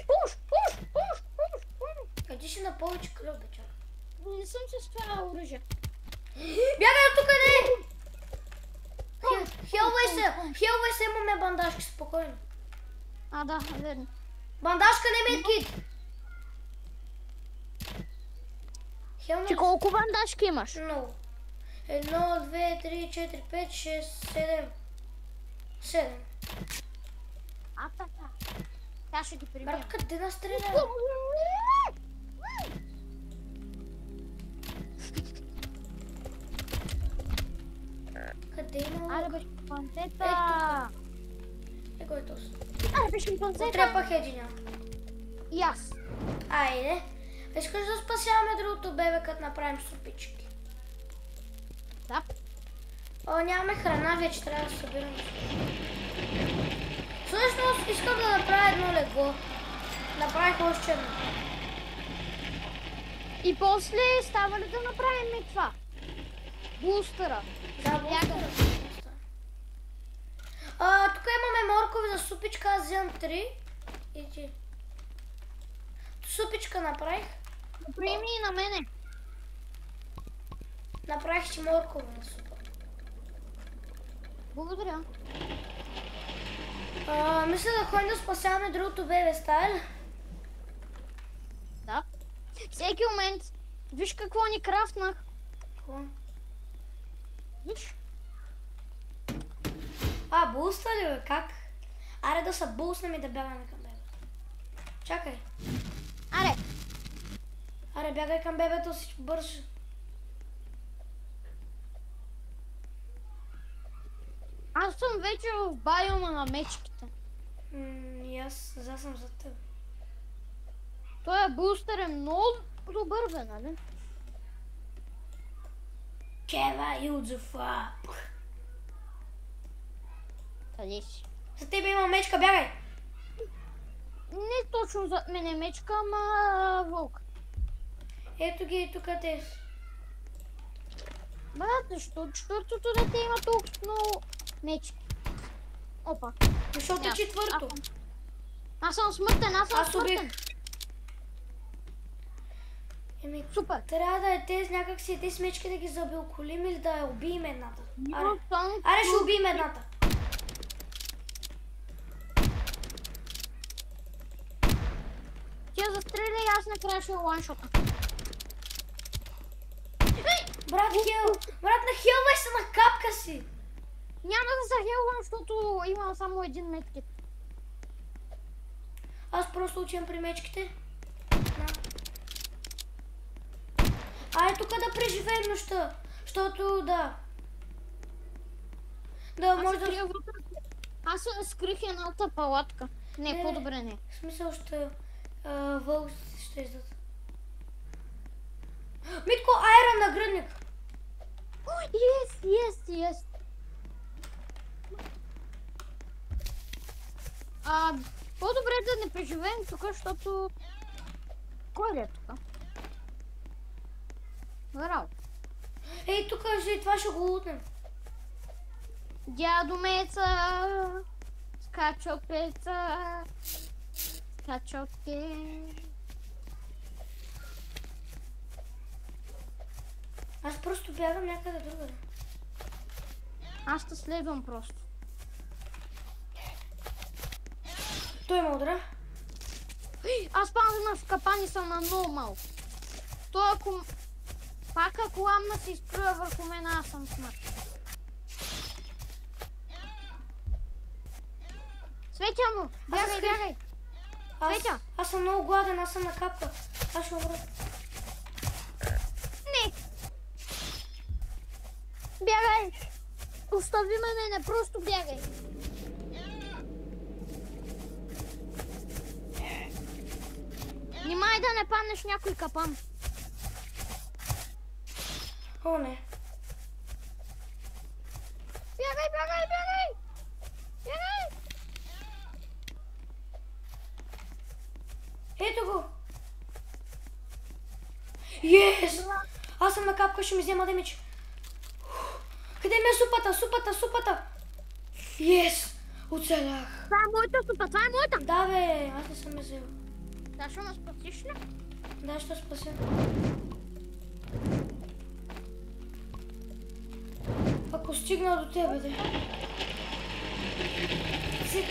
Пуш! Къде си на повече кръв, бе, чак? Не съм се спяла оръжие. Бягай от тук, не! Хелвай се, имаме бандажки, спокойно. А, да, верно. Бандажка, не медкит! Ти колко бандажки имаш? Много. 1, 2, 3, 4, 5, 6, 7. 7. А, така. Тя ще ги прибия. Брат, къде настреля? Къде има Аре, лука? беше панцета. Еко е този. Аре, беше панцета. Отрепах единя. И аз. Айде. Искаш да спасяваме другото бебе, като направим супички? Да. О, нямаме храна, вече трябва да събирам. Всъщност искам да направя едно легло. Направих още едно. И после става ли да направим и това? Бустера. Да, бустера. Тук имаме моркови за супичка, аз вземам 3. И ти. Супичка направих. Приеми и на мене. Направих си моркова на супа. Благодаря. Мисля да ходим да спасяваме другото бебе, стая ли? Да. Всеки момент. Виж какво ни крафтнах. Какво? Виж. Булста ли бе? Как? Аре да се булснем и да бягаме към бебето. Чакай. Аре бягай към бебето си бързо. Аз съм вече в байома на мечките. И аз съм за теб. Той бустер е много добър, бе, нали? Кева Юдзуфа. Къде си? За тебе има мечка, бягай! Не точно зад мен е мечка, ама вълк. Ето ги тук те. Брат, защо четвъртото дете има толкова много мечки? Опа. Защото е четвърто. Аз съм смъртен, Аз убих. Супер. Трябва да е тези някакси тези смечки да ги заобиколим или да я убием едната. Аре, ще убием едната. Тя застреля и аз накрая ще ланшота. Брат, нахилвай се на капка си. Няма да се хелвам, защото имам само един медкит. Аз просто учим при мечките. Айде тук да преживеем нощта, защото да може да... Аз скрих едната палатка. Не, по-добре не. В смисъл ще... вълк ще издат. Митко, айрон нагръдник! Yes. По-добре да не преживеем тук, защото... Кой е тук? Здраво. Ей, тук и това ще го лутнем. Дядо Меца, скачопеца, скачопе. Аз просто бягам някъде другаде. Аз те следвам просто. Той ме удра. Аз падам в капани съм на много малко. Той ако... Пак ако ламна се изплюя върху мен, аз съм смърт. Светя му! Бягай, бягай! Светя! Аз съм много гладен, аз съм на капка. Аз ще умра. Не! Бягай! Остави ме, не просто бягай! Внимай да не паднеш някой капан. О, не. Бягай, бягай, бягай! Бягай! Ето го! Yes! Аз съм на капка, ще ми взема демидж. Къде ми е супата? Супата, супата! Yes! Оцелях! Това е моята супа, това е моята! Да, бе, аз не съм я взел. Да, ще ме спасиш ли? Да, ще спася. Ако стигна до тебе, де.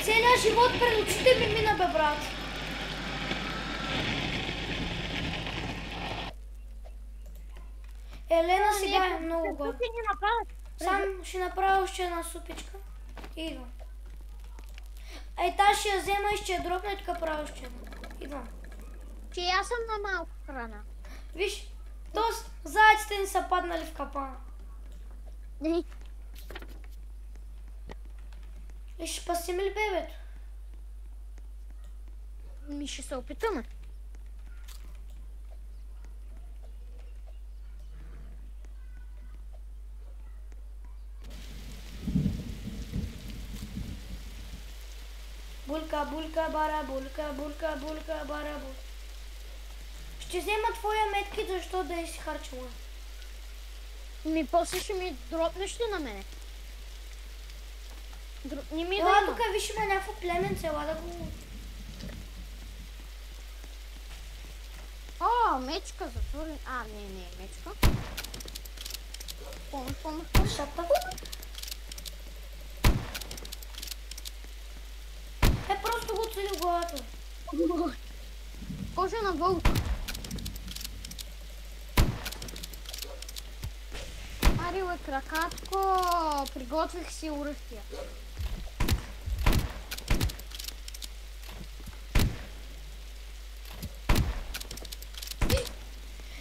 Целият живот пред очите ми мина, бе, брат. Елена сега е много гладна. Сам ще направя още една супичка. И идвам. Ей, тази ще я взема и ще я дропна и така правя още една. Идвам. Че аз съм на малко храна. Виж, тоест зайците ни са паднали в капана. Не. И ще спасим ли бебето? Ми ще се опитаме. Булка, булка, бара, булка, булка, булка, бара, булка. Ще взема твоя метки, защо да я си харчила? Ми после ще ми дропнеш ли на мене? Дропни ми да Ела, има. тук виж има някакво племенце, ела да го... О, мечка затвори. А, не, мечка. Помощ. Шапта. Просто го цели в главата. Кожа на вълк. Арила кракатко, приготвих си оръжия.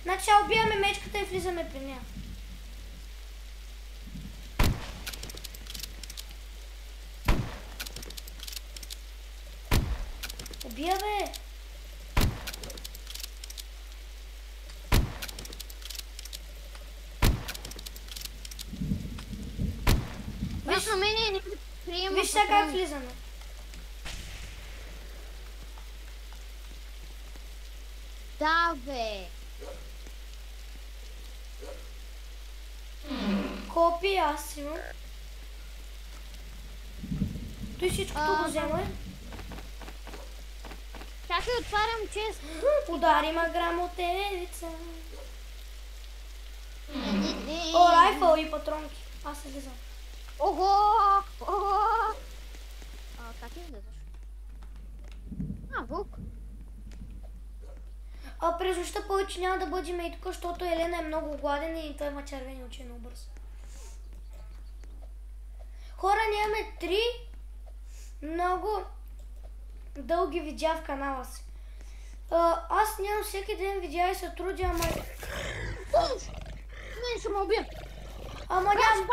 Значи сега убиваме мечката и влизаме при нея. Убия, бе! Виж, на мене не приема. Виж сега как влизаме. Да, бе. Копи аз имам. Той всичкото го взема. Чакай, отварям чест. Удари ма грамотевица. О, райфъл и патронки. Аз се влизам. Ого! Ого! Как излезаш? Вълк. През нощта повече няма да бъдем и тук, защото Елена е много гладен и той има червени очи много бързо. Хора, ние имаме 3 много дълги видеа в канала си. Аз нямам всеки ден видеа и се трудя, ама... Не, ще ме убия. Ама нямам...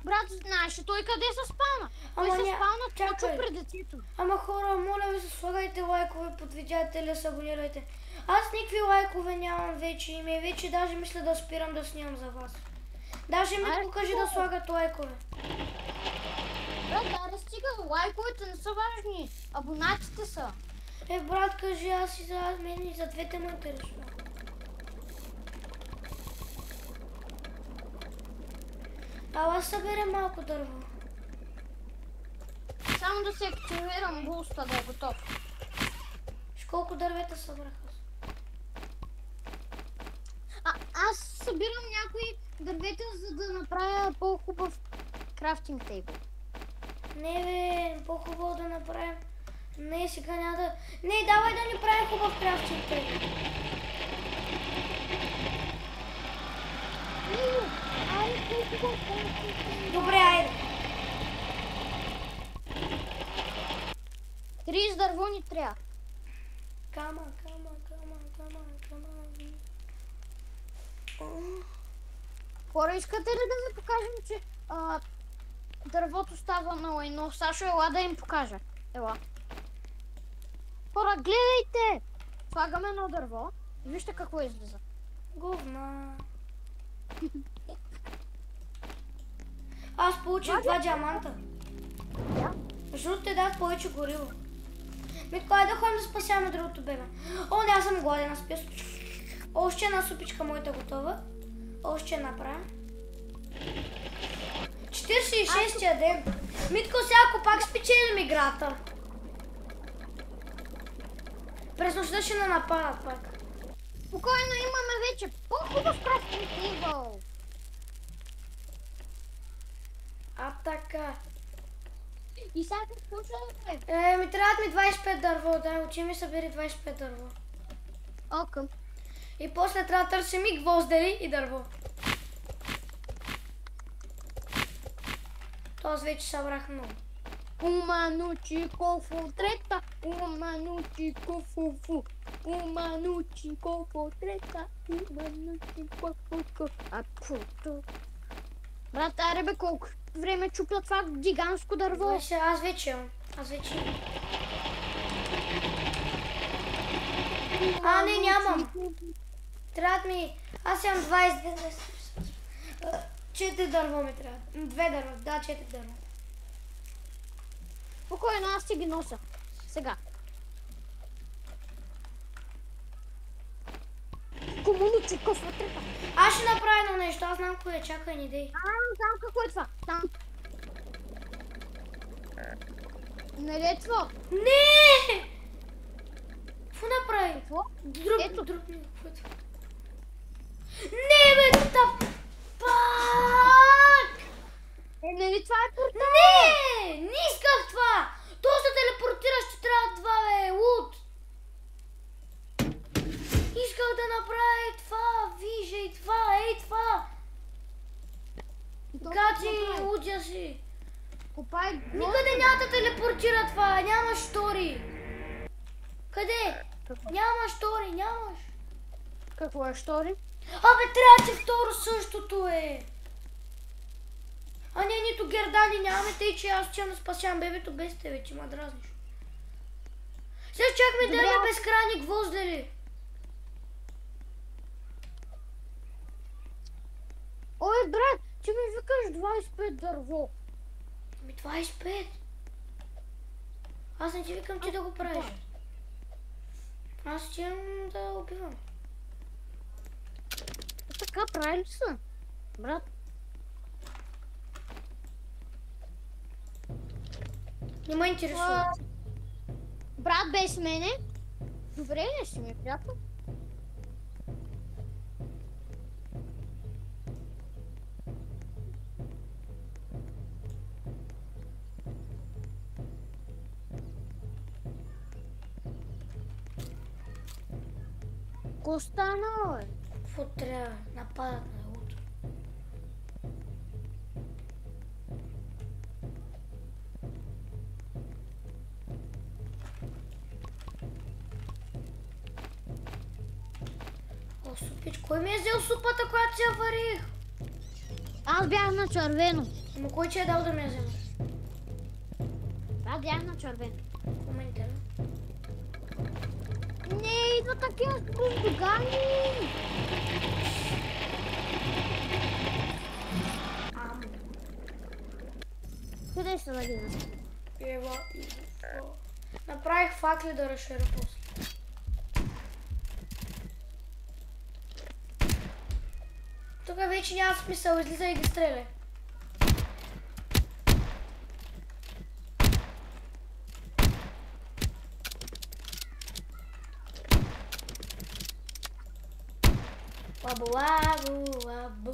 Брат, знаеш ли той къде се спална? Той се спална точно пред детето. Ама хора, моля ви се, слагайте лайкове под видеята или се абонирайте. Аз никакви лайкове нямам вече и вече даже мисля да спирам да снимам за вас. Даже ми покажи да слагат лайкове. Брат, да стига, лайковете не са важни. Абонатите са. Брат, кажи, аз и за мен и за двете ме интересува. Ала съберем малко дърво. Само да се активирам буста да е готов. Виж колко дървета събраха. Аз събирам някои дървета, за да направя по-хубав крафтинг тейбъл. Не бе, по-хубаво да направим. Не, сега няма да... Не, давай да ни правим хубав крафтинг тейбъл. Добре, айде. 30 дърво ни трябва. Кама. Хора, искате ли да ви покажем, че дървото става на лайно? Сашо, ела да им покажа. Ела. Хора, гледайте! Слагаме едно дърво. Вижте какво излиза. Говна. Аз получих 2 диаманта. Да. Защото те дадат повече гориво. Митко, айде да ходим да спасяваме другото бебе. О, не, аз съм гладен, аз пия. Още една супичка моята готова. Още направя. 46-тия ден. Митко, сега ако пак спечелим играта. През нощта ще нападат пак. Спокойно, имаме вече по-хубав крафтинг тейбъл. А така. И сега какво ще направим? Ми трябват ми 25 дърво, да, учи ми събери 25 дърво. Окей. И после трябва да търсим и гвоздери и дърво. То аз вече събрах много. Уманучи кофо трета, уманучи кофо. Уманучи кофо трета, уманучи кофо. Брат, аре бе, колко време чупя това гигантско дърво? Аз вече имам. Не, нямам. Трябват ми... Аз имам 20... 4 дърво ми трябва. 2 дърво. Да, 4 дърво. Спокойно, аз си ги нося. Сега. Комунучи, кофа трета. Аз ще направя едно нещо. Аз знам кое. Чакай, не дей. Знам какво е това. Там. Нали е това? Не! Какво направи? Какво? Друг. Не, бе, тъп! Пак! Нали това е портал? Не исках това! То се телепортира, ще трябва това, бе, луд! Исках да направя и това, вижа и това, това! Гати, лудя си! Копай. Никъде няма да телепортира това, нямаш штори! Къде? Нямаш штори, нямаш! Какво е штори? Абе, трябва ти второ същото е! А не, нито гердани нямаме, тъй че аз ще спасявам бебето без тебе, че ма дразниш. Сега чакаме да имаме безкрайни гвоздери. Ой, брат, ти ми викаш 25 дърво. Ами 25? Аз не ти викам ти да го правиш. Аз ти имам да убивам. Така прави ли са? Брат. Не ме интересува. Брат без мене? Добре, не си ми приятел. Какво стана, бе? Какво трябва? Нападат на луто. О, супич, кой ми е взел супата, която си я варих? Аз бях на червено. Ама кой че е дал да ми я взема? Аз бях на червено. Коментира. Не, идва такива бундугани! Къде ще да ги наскам? Ева, направих факли да разширя после. Тук вече няма смисъл, излиза и ги стреляй. Лабу, лабу, лабу.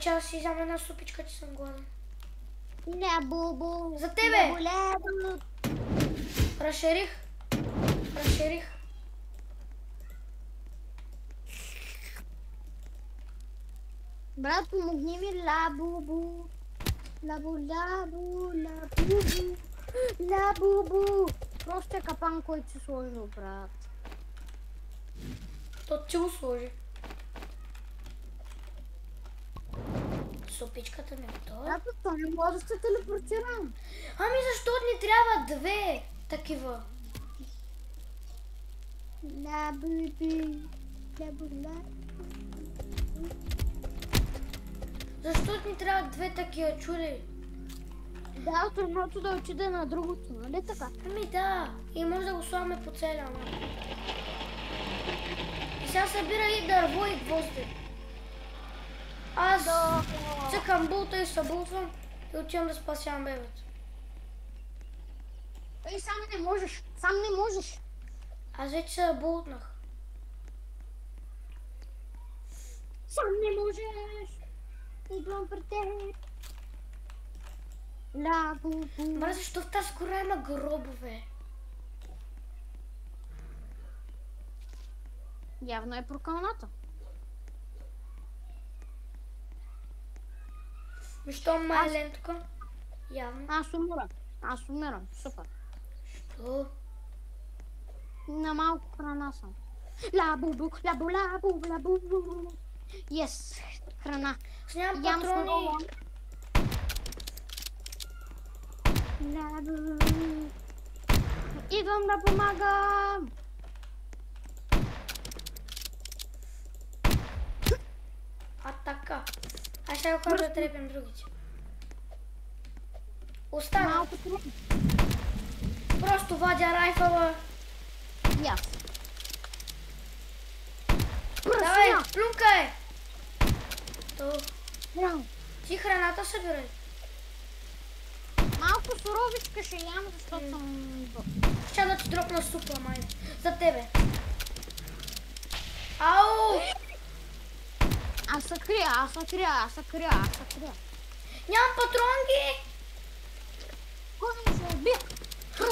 Чай, си взема една супичка, че съм гладен. Лабубу. За тебе! Лабу. Разширих. Брат, помогни ми, лабубу. Лабубу. Просто е капан, който си сложил, брат. То ти го сложи. Супичката ми е готова. Брат, то не мога да се телепортирам. Ами защо ни трябва две такива? Защо ни трябва две такива, чули? Да, от едното да отиде на другото, нали така? Ами да, и може да го слагаме по целия мап. И сега събира и дърво и гвозди. Аз цъкам булта и събултвам и отивам да спасявам бебето. Ей, сам не можеш. Аз вече се бултнах. Сам не можеш. Идвам при теб. Лабубу. Ма защо в тази гора има гробове? Явно е прокълната. Защо ма е лен тук? Явно. Аз умирам. Супер. Що? На малко храна съм. Лабубу. Yes, храна. Аз нямам Ям патрони. сурова. Лабубу. Идвам да помагам. А така. Аз ще го хора да трепим другите. Остана. Малко трудно. Просто вадя райфъла. Яс. Давай, плюнкай! То. Браво. Ти храната събирай. Малко суровичка ще ям, защото съм... Ще да ти дропна супа, май. За тебе. Ау! Аз се крия. Нямам патронги! Кожа ще убия.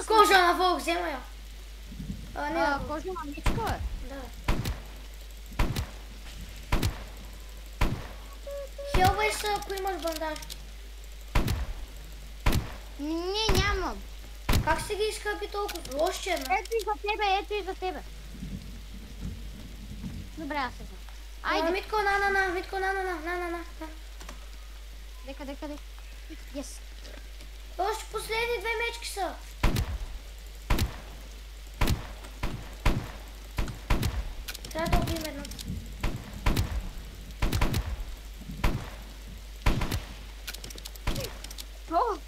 Кожа на вълк, взема я. Не, Кожа на мечка, бе. да. Хелвай се, ако имаш бандаж. Не, нямам. Как си ги изкъпи толкова? Още една. Ето и за тебе. Добре, аз се знам. Айде. Митко, на. Дека. Yes. Още последни две мечки са. Трябва да убием едното. О!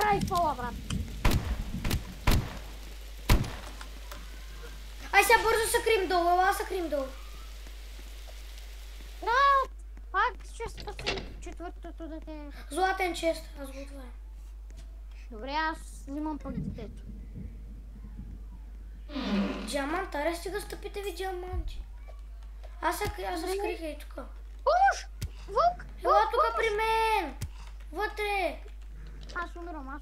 Райфола, брат. Ай сега бързо се крим долу, ела се крим долу. Брат, пак ще спасим четвъртото дете. Златен чест, аз го отварям. Добре, аз взимам пък детето. Диамант, аре стига стъпите ви диаманти. Аз се скрих и тук. Помощ! Вълк! Ела тук при мен! Вътре! Аз умирам.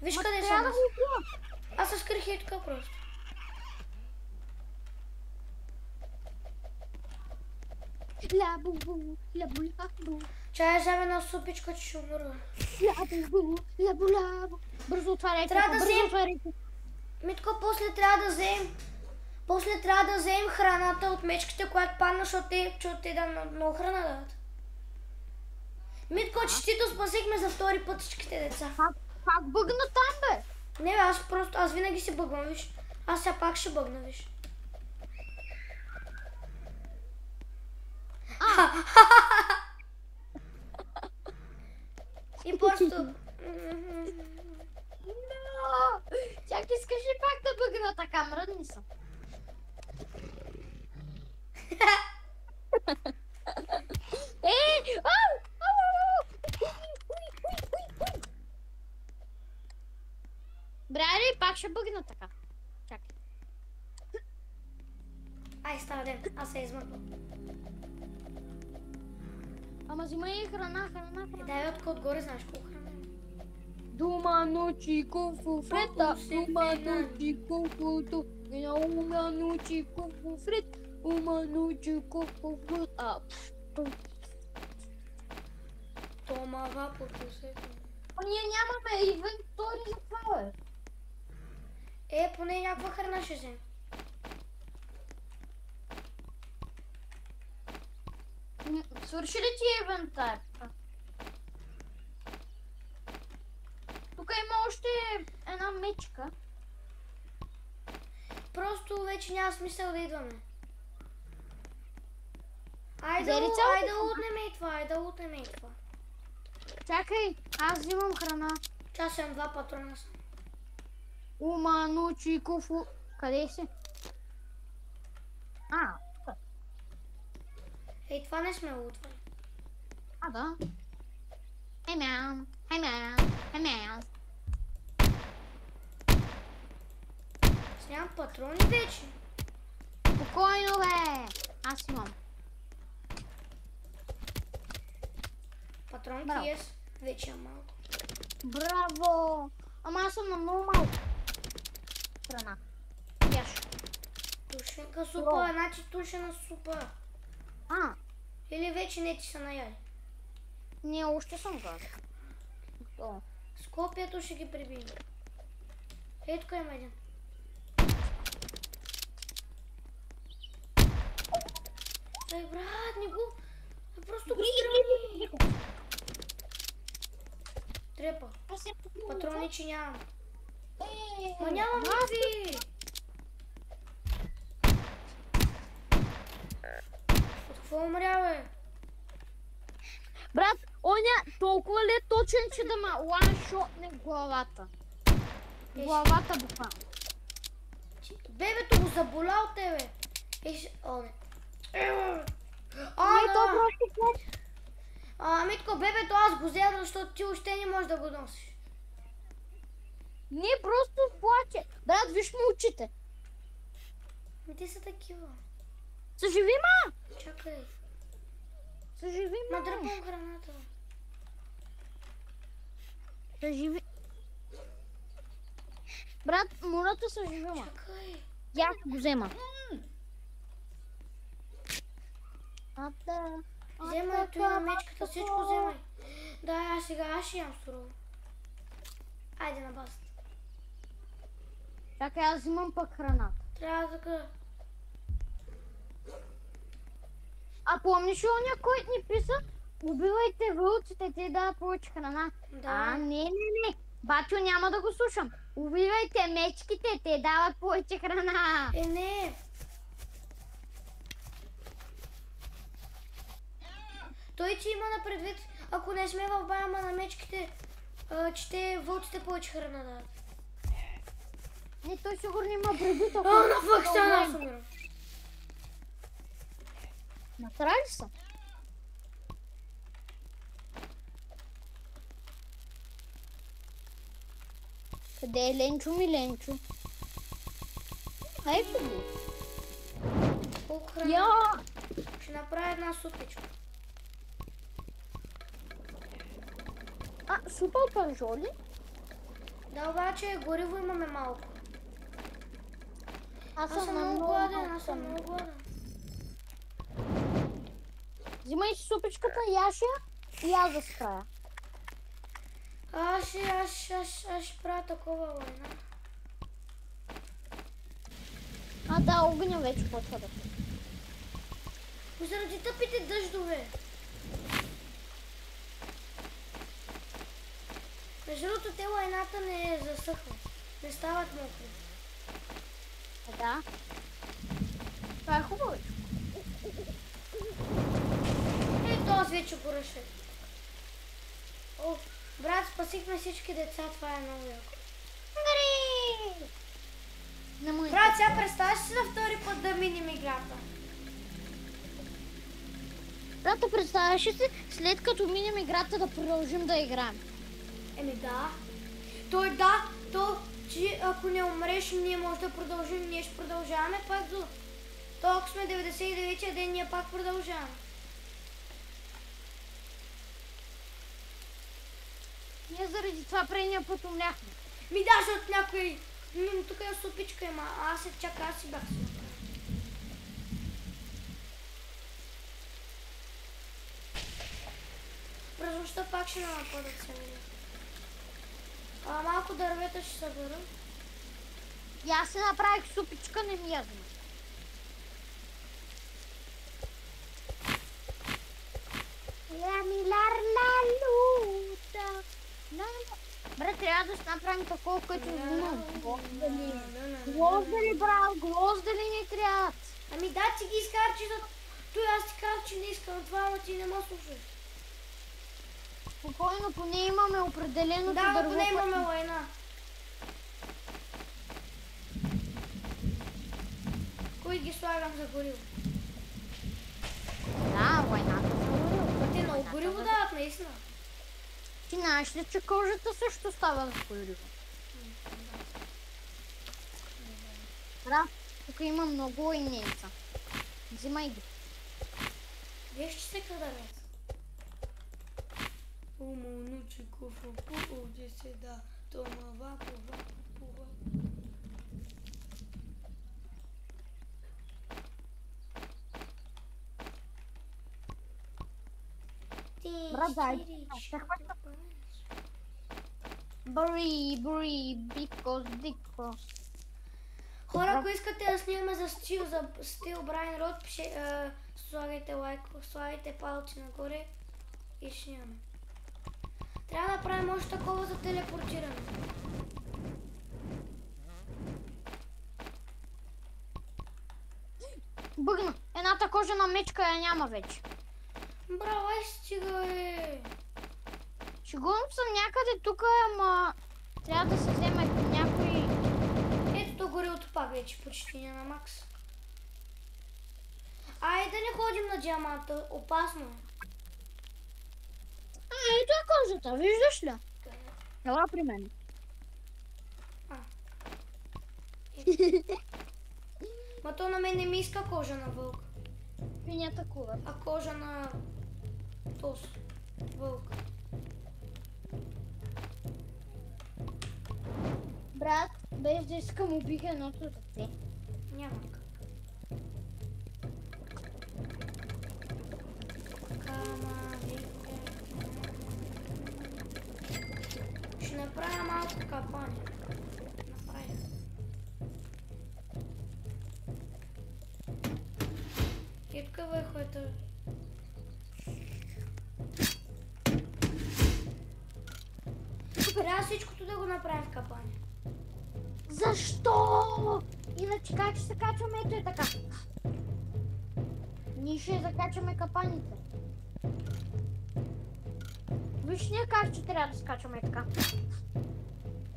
Виж Ма къде трябва съм да аз. го убия. Аз се скрих и тук просто. Лабубу. Чай вземе една супичка, че ще умърва. Лабу. Бързо отваряйте. Трябва да взем. Митко, после трябва да вземем храната от мечките, която падна, защото те да много храна дадат. Митко, честито спасихме за втори път всичките деца. Как бъгна там, бе? Не бе, аз винаги си бъгвам, виж. Аз сега пак ще бъгна, виж. И просто... Чак искаш ли пак да бъгна така? Мръдни съм. Ау! Ау, ау, ау! Брари, пак ще бъгна така. Чакай. Ай, става ден, аз се измърквам. Ама взимай храна. Дай отгоре, знаеш колко храна има. Думано чико фуфрета, думано чико футо, умано чико фуфрет, умано чико фуфрет. Томава по кусето. Ние нямаме инвентори за това, бе. Поне някаква храна ще взем. Свърши ли ти инвентар? Тук има още една мечка. Просто вече няма смисъл да идваме. Взели Айде цялото да лутнем и това, Чакай, аз взимам храна. Час имам 2 патрона съм. Умано чикофу... Къде си? Тук. Това не сме лутвали. Да. Хемян. Аз нямам патрони вече. Спокойно, бе. Аз имам. Патронки Браво. ес. Вече имам малко. Браво! Ама аз съм на много малко. Храна. Яш. Тушенка супа, значи тушена супа. Или вече не ти са наяли. Не, още съм гад. С копието ще ги прибием. Тук има един. Брат, не го... Просто го стрелни. Трепа. Патрони, че нямам. Ма нямам нови. От какво умря, бе? Брат, оня толкова ли е точен, че да ма ланшотне главата? Главата буквално. Бебето го заболя от тебе. О, не. Митко, бебето аз го взема, защото ти още не можеш да го носиш. Не, просто плаче. Брат, виж му очите. Те са такива. Съживи, ма! Чакай. Съживи, ма! Надръпвам храната. Съживи. Брат, мората съживи, ма. Чакай. Я го взема. Вземай той на мечката, всичко вземай. Да, аз ще ям сурово. Айде на баста. Чакай, аз взимам пък храната. Трябва така. А помниш ли оня, който ни писа? Убивайте вълците, те дават повече храна. Да. Не. Батю, няма да го слушам. Убивайте мечките, те дават повече храна. Не. Той ти има на предвид, ако не сме в баяма на мечките, че те вълците повече храна дават. Не, той сигурно има предвид, ако... На фак стана, аз умирам. Насрали са? Къде е Ленчо ми, Ленчо? Ето го. Колко храна? Я! Ще направя една супичка. Супа панжоли? Да, обаче гориво имаме малко. Аз Аз съм много гладен, Взимай си супичката, яша и аз да спрая. Аз ще правя такова война. Да, огъня вече почва да. Заради тъпите дъждове. Между другото, те лайната не засъхват. Не стават мокри. Да. Това е хубаво. Ето, аз вече го реших. О, брат, спасихме всички деца, това е много яко. Брат, Брат, сега представяш си на втори път да минем играта. Брата, представяш ли си, след като минем играта да продължим да играем? Еми да. Че ако не умреш, ние може да продължим, ние ще продължаваме пак до... Ако сме 99-я ден, ние пак продължаваме. Ние заради това предния път умляхме. Ми да, защото някой... Тук е супичка има, аз се чака, аз си бях си направил. През нощта пак ще нападат цели. Малко дървета ще събера. И аз си направих супичка, не ми ядна. Брат, трябва да си направим такова, като знам. Гвоздали, брат, гвоздали не трябват. Ами да, ти ги изкарчи, той аз ти казах, че не искам това, ама ти не ме слушаш. Спокойно, поне имаме определеното дърво. Да, поне имаме лайна. Кой ги слагам за гориво? Да, лайната за гориво. Те много гориво дават, наистина. Ти знаеш ли, че кожата също става за гориво? Да, тук има много лайнеца. Взимай ги. Виж, че се кадарят. Умонучико фу, де се да, тома вапо. Брат, дай. Бри, бикос, дико. Хора, ако искате да снимаме за стил Брайан Род, слагайте лайк, слагайте палци нагоре и снимаме. Трябва да направим още такова за телепортиране. Бъгна, едната кожена мечка я няма вече. Браво, стига е! Шегувам съм някъде тук, ама трябва да се вземе някой... Ето то горилото пак вече почти не на макс. Айде да не ходим на диаманта, опасно е. Ето е кожата, виждаш ли? Ела при мен. Ма то на мен не ми иска кожа на вълк. Ми атакува. А кожа на тос. Вълк. Брат, без да искам убих едното дете. Няма как. Ще направя малко капани. Направя. И тук върху ето. Трябва всичкото да го направим в капани. Защо? Иначе как ще се качваме? Ето е така. Ние ще закачаме капаните. Виж ние как че трябва да скачаме така.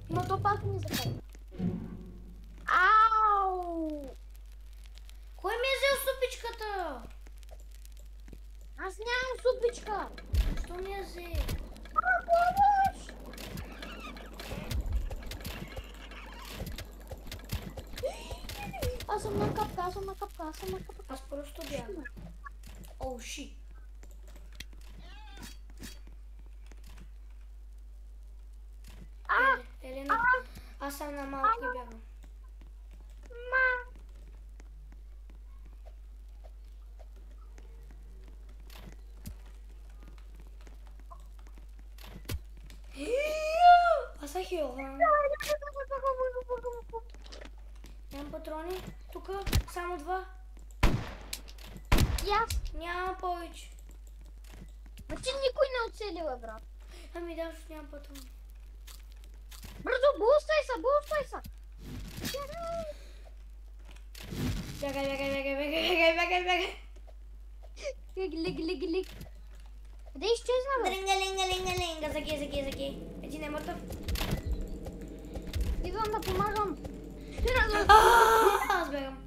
Но то пак ми закача. Ау! Кой ми е взел супичката? Аз нямам супичка. Що ми я взе? Помощ! Аз съм на капка. Аз просто бягам. Оу, шит. Елена, аз съм на малко и бягам. Аз съм хил. Нямам патрони. Тук само 2. И аз. Няма повече. Ма ти никой не оцелила, брат. Ами да, защото нямам патрони. Бързо, булстай са. Бягай. Лег. Къде изчезна, бе? Линга. Заги. Един е мъртъв. Идвам да помагам. Аз бягам.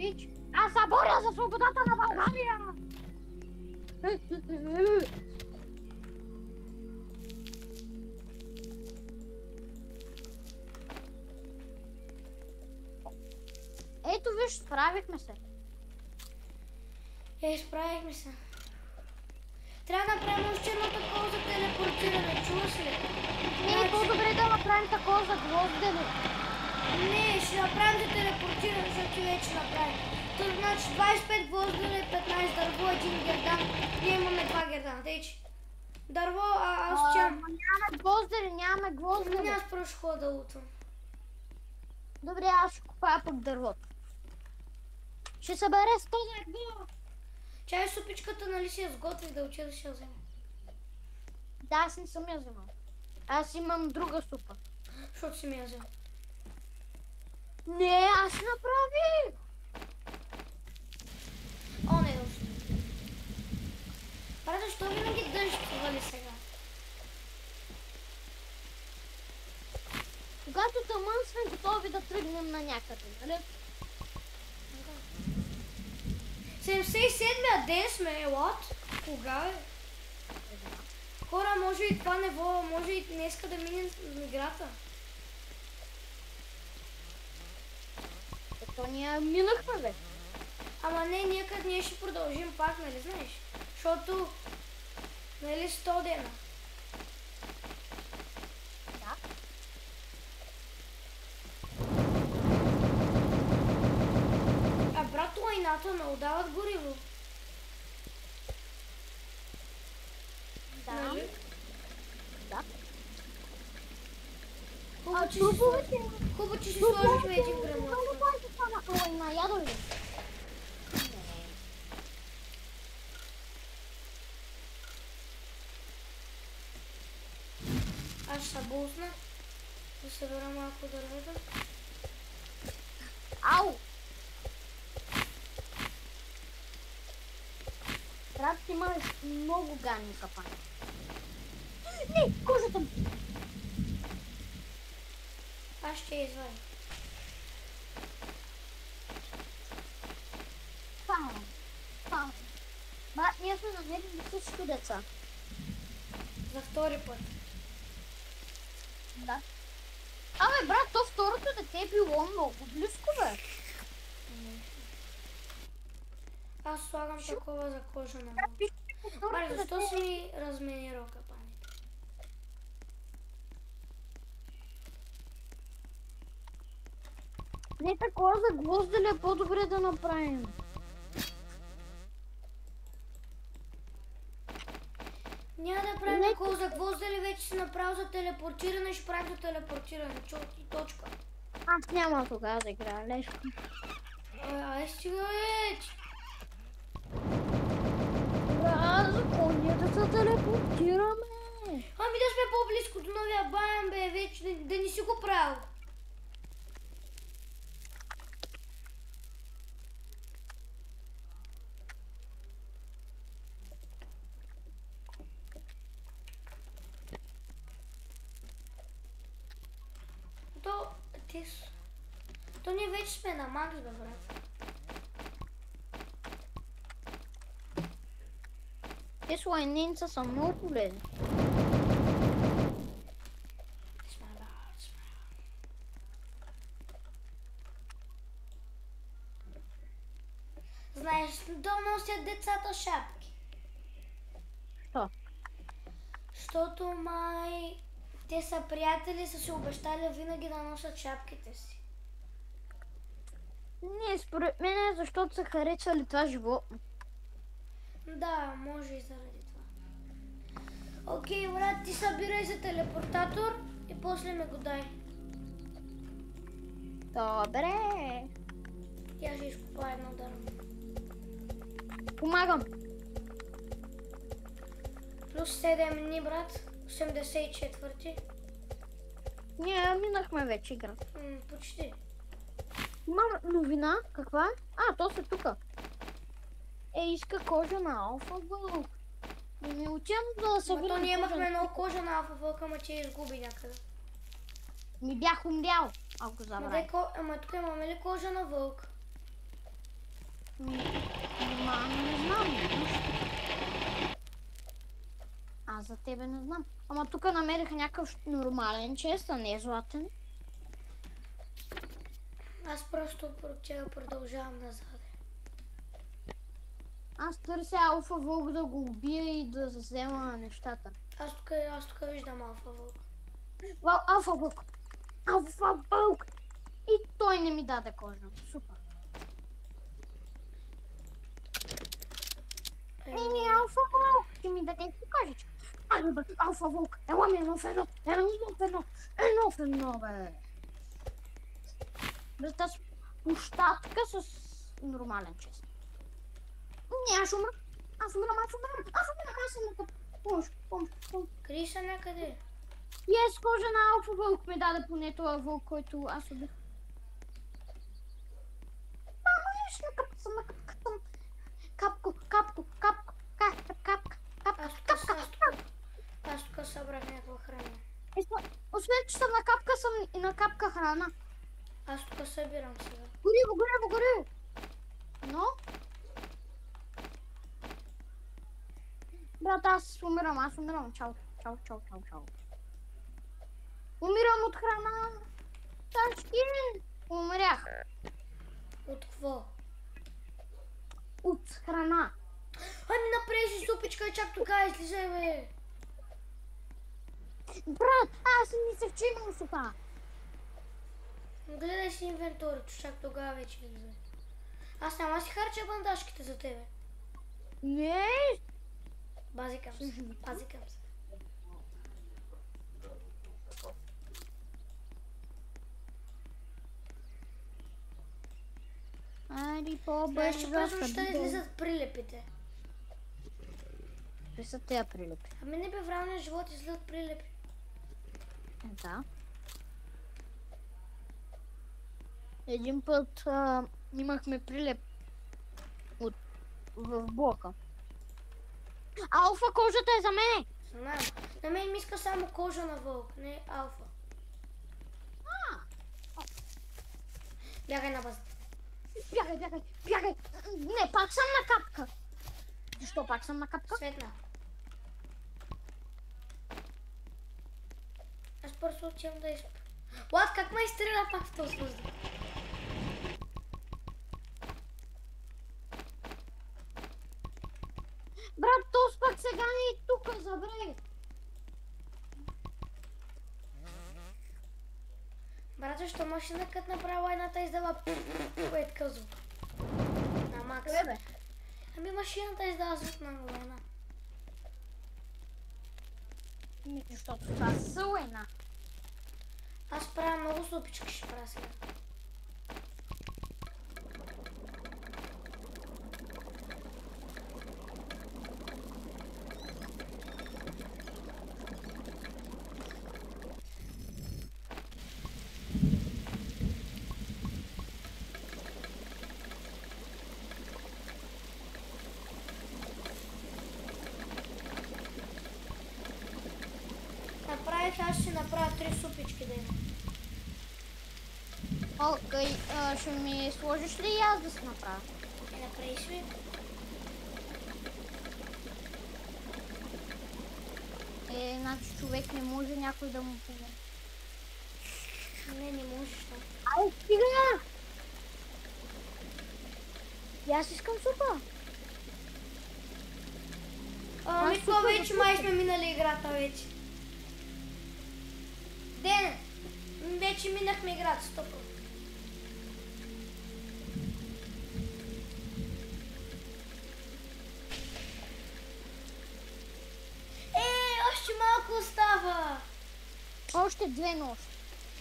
Пич, аз се боря за свободата на България! Ето виж, справихме се. Справихме се. Трябва да направим още едно такова за телепортиране, чуваш ли? Не е по-добре да направим такова за гвоздене. Не, ще направим за телепортиране, защото ти вече направим. То значи 25 гвоздене, 15 дърво, 1 гердан. Ние имаме 2 гердана, тъй че. Дърво, аз чам. Нямаме гвоздене, нямаме гвоздене. Аз просто ще ходя да лутвам. Добре, аз ще купая пък дървото. Ще събере 100 дърво. Чай супичката, нали си я сготвих да уча да ще я взема. Да, аз не съм я вземал. Аз имам друга супа. Защото си ми я взел. Не, аз направих. О, не, още. Брат, защо винаги дъжд вали сега? Когато тъмън сме готови да тръгнем на някъде, нали? 77-я ден сме, what? Кога е? Хора, може и това ниво, може и днеска да минем в играта. Ето ние минахме, бе. Ама не, ние ще продължим пак, нали знаеш? Защото, нали 100 дена. Да. А брат, лайната не отдават гориво. Да. Нали? Да. Хубаво, че си сложихме един гранат. Много бързо станаха лайна, ядо ли? Аз ще бусна. Да събера малко дървета. Ау! Брат, ти имаш много гадни капани. Не, кожата ми! Аз ще я извадя. Пам. Брат, ние сме намерили всички деца. За втори път. Да. Абе, брат, то второто дете е било много близко, бе. Аз слагам такова за кожа на вълк. Маре, защо си ми разменирал капаните? Не такова за гвоздали е по-добре да направим. Няма да правим такова за гвоздали, вече си направил за телепортиране, ще правим за телепортиране. И точка. Аз няма тогава да играя, лешко. Ай, стига вече. Защо ние да се телепортираме? Ами да сме по-близко до новия баян, бе, вече да не си го правил. То ние вече сме на макс, бе, брат. Те слайненца са много полезни. Знаеш, да носят децата шапки. Що? Защото май те са приятели, са се обещали винаги да носят шапките си. Не, според мен е защото са харесали това животно. Да, може и заради това. Окей, брат, ти събирай за телепортатор и после ме го дай. Добре. Я ще изкопая едно дърво. Помагам. Плюс 7 дни, брат. 84-ти. Ние минахме вече играта. Почти. Имам новина. Каква? А, то са тука. Иска кожа на алфа вълк. Не учим да събирам То ние кожа. имахме много кожа на алфа вълка, ама че изгуби някъде. Ми бях умрял, ако забравя. Ама тук имаме ли кожа на вълк? тебе не знам. Ама тук намерих някакъв нормален чест, а не златен. Аз просто продължавам назад. Аз търся алфа вълк да го убия и да взема нещата. Аз тук виждам алфа вълк. Алфа вълк! Алфа вълк! И той не ми даде кожа. Супер. Алфа вълк! Ще ми даде кожичка. Алфа вълк! Ела ми едно в едно! Едно в едно, бе! Без тази площадка с нормален чест. Не, аз умрам! Аз съм на къп. Помощ. Къде са някъде? И с кожа на алфа вълк ми даде поне това вълк, който аз убих. Капко. Аз тук събрах някаква храна. Освен, че съм на капка, съм и на капка храна. Аз тук събирам сега. Гориво! Но? Брат, аз умирам. Чао. Умирам от храна. Тачкин! Умрях. От какво? От храна. Ами направи си супичка и чак тогава излизай, бе. Брат, аз мислех, че имам супа. Гледай си инвентарито, чак тогава вече излизай. Аз няма си харча бандажките за тебе. Не. Базикам се. Айде по-бързо. Знаеш, че първо ще излизат прилепите. Какви са тези прилепи? Ами не бе, в реалния живот излизат прилепи. Да. Един път имахме прилеп в блока. Алфа, кожата е за мене! Знам. На мен ми иска само кожа на вълк, не алфа. Бягай на базата. Бягай! Не, пак съм на капка. Защо пак съм на капка? Светна. Аз просто отивам да изпя. Лад, как ме изстреля пак в този въздух? Брат, този пак сега не е тук, забравяй. Брат, защо машина като направила едната издава е такъв звук? На макс. Бе. Ами машината издава звук на война. Защото това са война. Аз правя много супички, ще правя сега. Аз ще направя 3 супички да има. Окей, ще ми сложиш ли и аз да се направя? Направиш ли? Значи човек не може някой да му помогне. Не можеш. Ай, стига! И аз искам супа. Ами това вече май сме минали играта вече. Ден, вече минахме играта, стопа. Още малко остава. Още 2 нощи.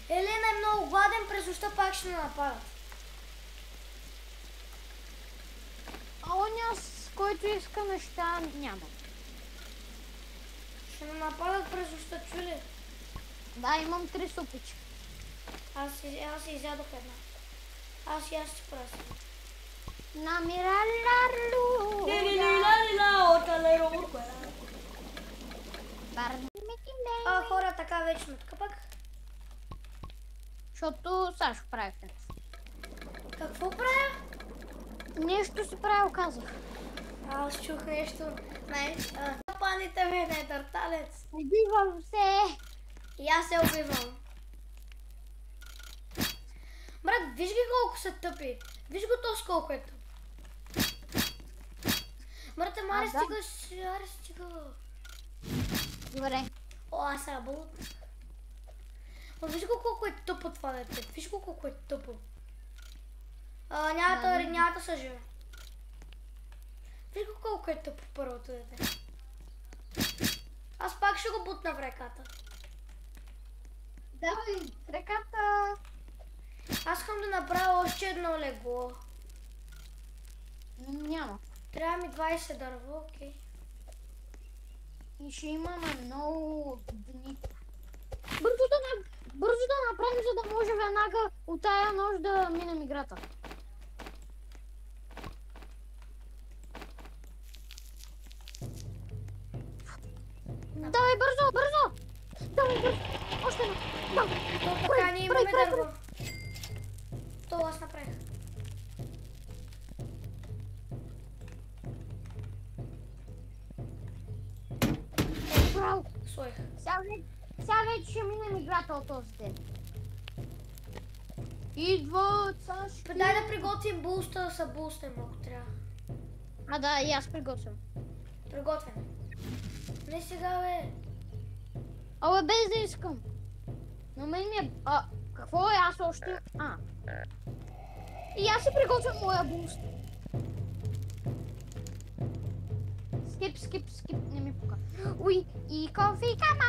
Елена е много гладен, през нощта пак ще нападат. А оня, с който иска неща, няма. Ще ме нападат през нощта, чули? Да, имам 3 супички. Аз изядох една. Аз си праса. Намираларлу. Хора, така вечно пък. Защото Сашо прави фенс. Какво правя? Нещо си правил, казах. Аз чух нещо. Знаеш, палите ме, недърталец. Убивам се. И аз се убивам. Брат, виж ги колко са тъпи. Виж го то с колко е тъп. Брат, ама да. стига. Добре. О, аз съм бълт. Ма виж го колко е тъпо това дете. Виж го колко е тъпо. Няма да съживе. Виж го колко е тъпо първото дете. Аз пак ще го бутна в реката. Давай, в реката. Аз искам да направя още едно легло. Няма. Трябва ми 20 дърво, окей. И ще имаме много дни. Бързо да направим, за да може веднага от тая нощ да минем играта. Давай бързо! Давай бързо! Още едно! Да! То така ние имаме дърво. То аз направих. Браво! Слоих. Сега вече ще минем играта от този ден. Идва цашки. Дай да приготвим буста, да се бустем, ако трябва. А да, и аз приготвям. Приготвям. Не сега, бе. Абе, без да искам. Но мен ми е... какво е? Аз още... И аз си приготвям моя буст. Скип, не ми пука. Уй, и кофи кама.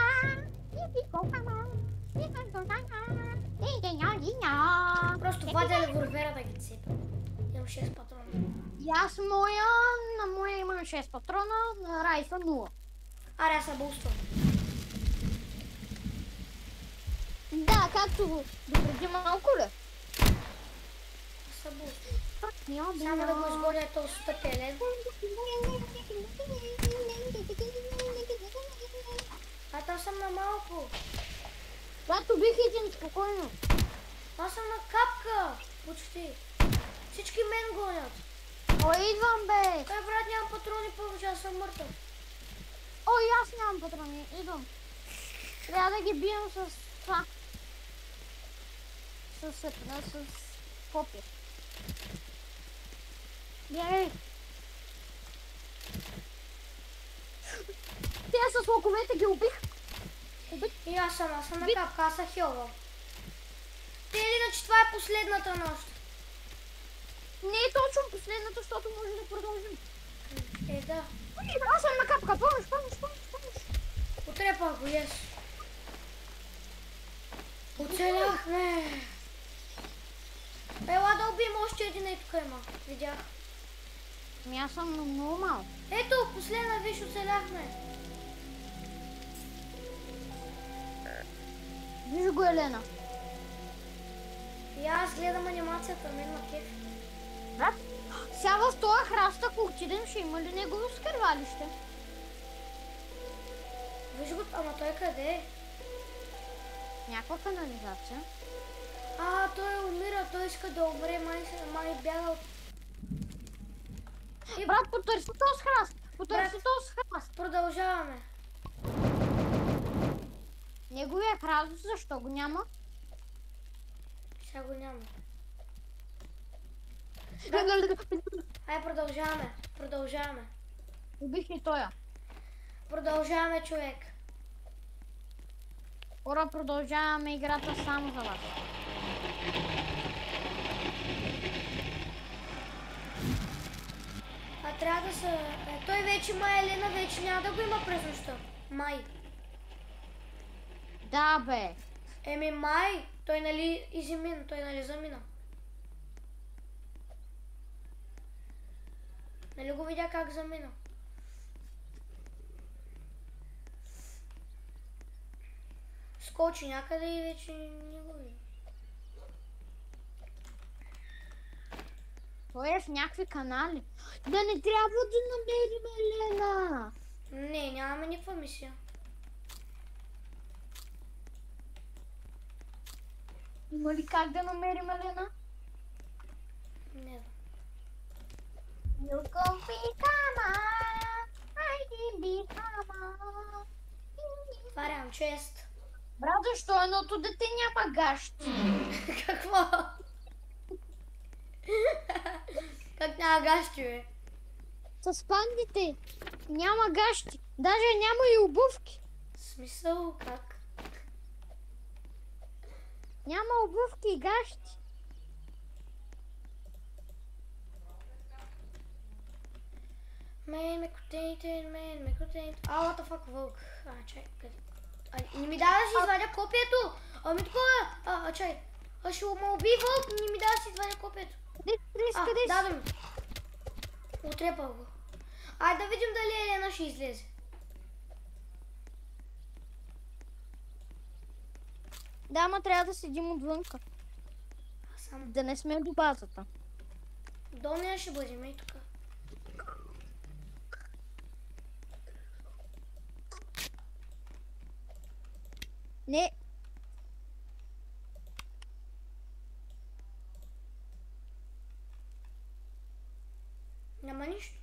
Просто вадя револвера да ги цепя. Имам 6 патрона. И аз на моя имам 6 патрона, на Райфа 0. Аре, аз се буствам. Да, както допреди малко ли? Аз се буствам. Само да го изгоня този стъпелен. Там съм на малко. Когато бих един спокойно. Аз съм на капка. Почти. Всички мен гонят. О, идвам бе! Той брат нямам патрони повече, аз съм мъртъв. О, и аз нямам патрони, идвам. Трябва да ги бием с това. С копи. Бягай! Те с локовете ги убих. И аз съм на капка, аз съм хилвал. Те иначе това е последната нощ. Не е точно последната, защото може да продължим. Да. Аз съм на капка, помниш. Отрепах го, ес. Оцеляхме. Ела да убием още един, ей тук има. Видях. Ами аз съм на много малко. Ето, последна, виж, оцеляхме. Виж го, Елена. И аз гледам анимацията, мен ма кеф. Брат, сега в този храст, ако отидем, ще има ли негово скървалище? Виж го, ама той къде е? Някаква канализация. Той умира, той иска да умре, май бяга от... Брат, потърси този храст. Продължаваме. Неговия храст, защо го няма? Сега го няма. Ай, продължаваме. Убих и тоя. Продължаваме, човек. Хора, продължаваме играта само за вас. Трябва да са... той вече, Елена, вече няма да го има през нощта. Май. Да, бе. Май. Той нали измина, той нали замина. Нали го видя как замина? Скочи някъде и вече не го видя. Той е в някакви канали. Да не трябва да намерим Елена. Не, нямаме никаква мисия. Има ли как да намерим Елена? Не знам. You coffee, come on. I can be, come Отварям чест. Брат, защо едното дете няма гащи? Какво? Как няма гащи, бе? С пандите няма гащи. Даже няма и обувки. В смисъл, как? Няма обувки и гащи. Мен ме котените. А, what the fuck, вълк. Чай, къде? Не ми дава да си извадя копието. Ами такова. Чай. Ще ме уби вълк, не ми дава да си извадя копието. Къде си? Даде ми. Отрепал го. Айде да видим дали Елена ще излезе. Да, ама трябва да седим отвънка. Да не сме до базата. Долния ще бъдем и тук. Не. Няма нищо.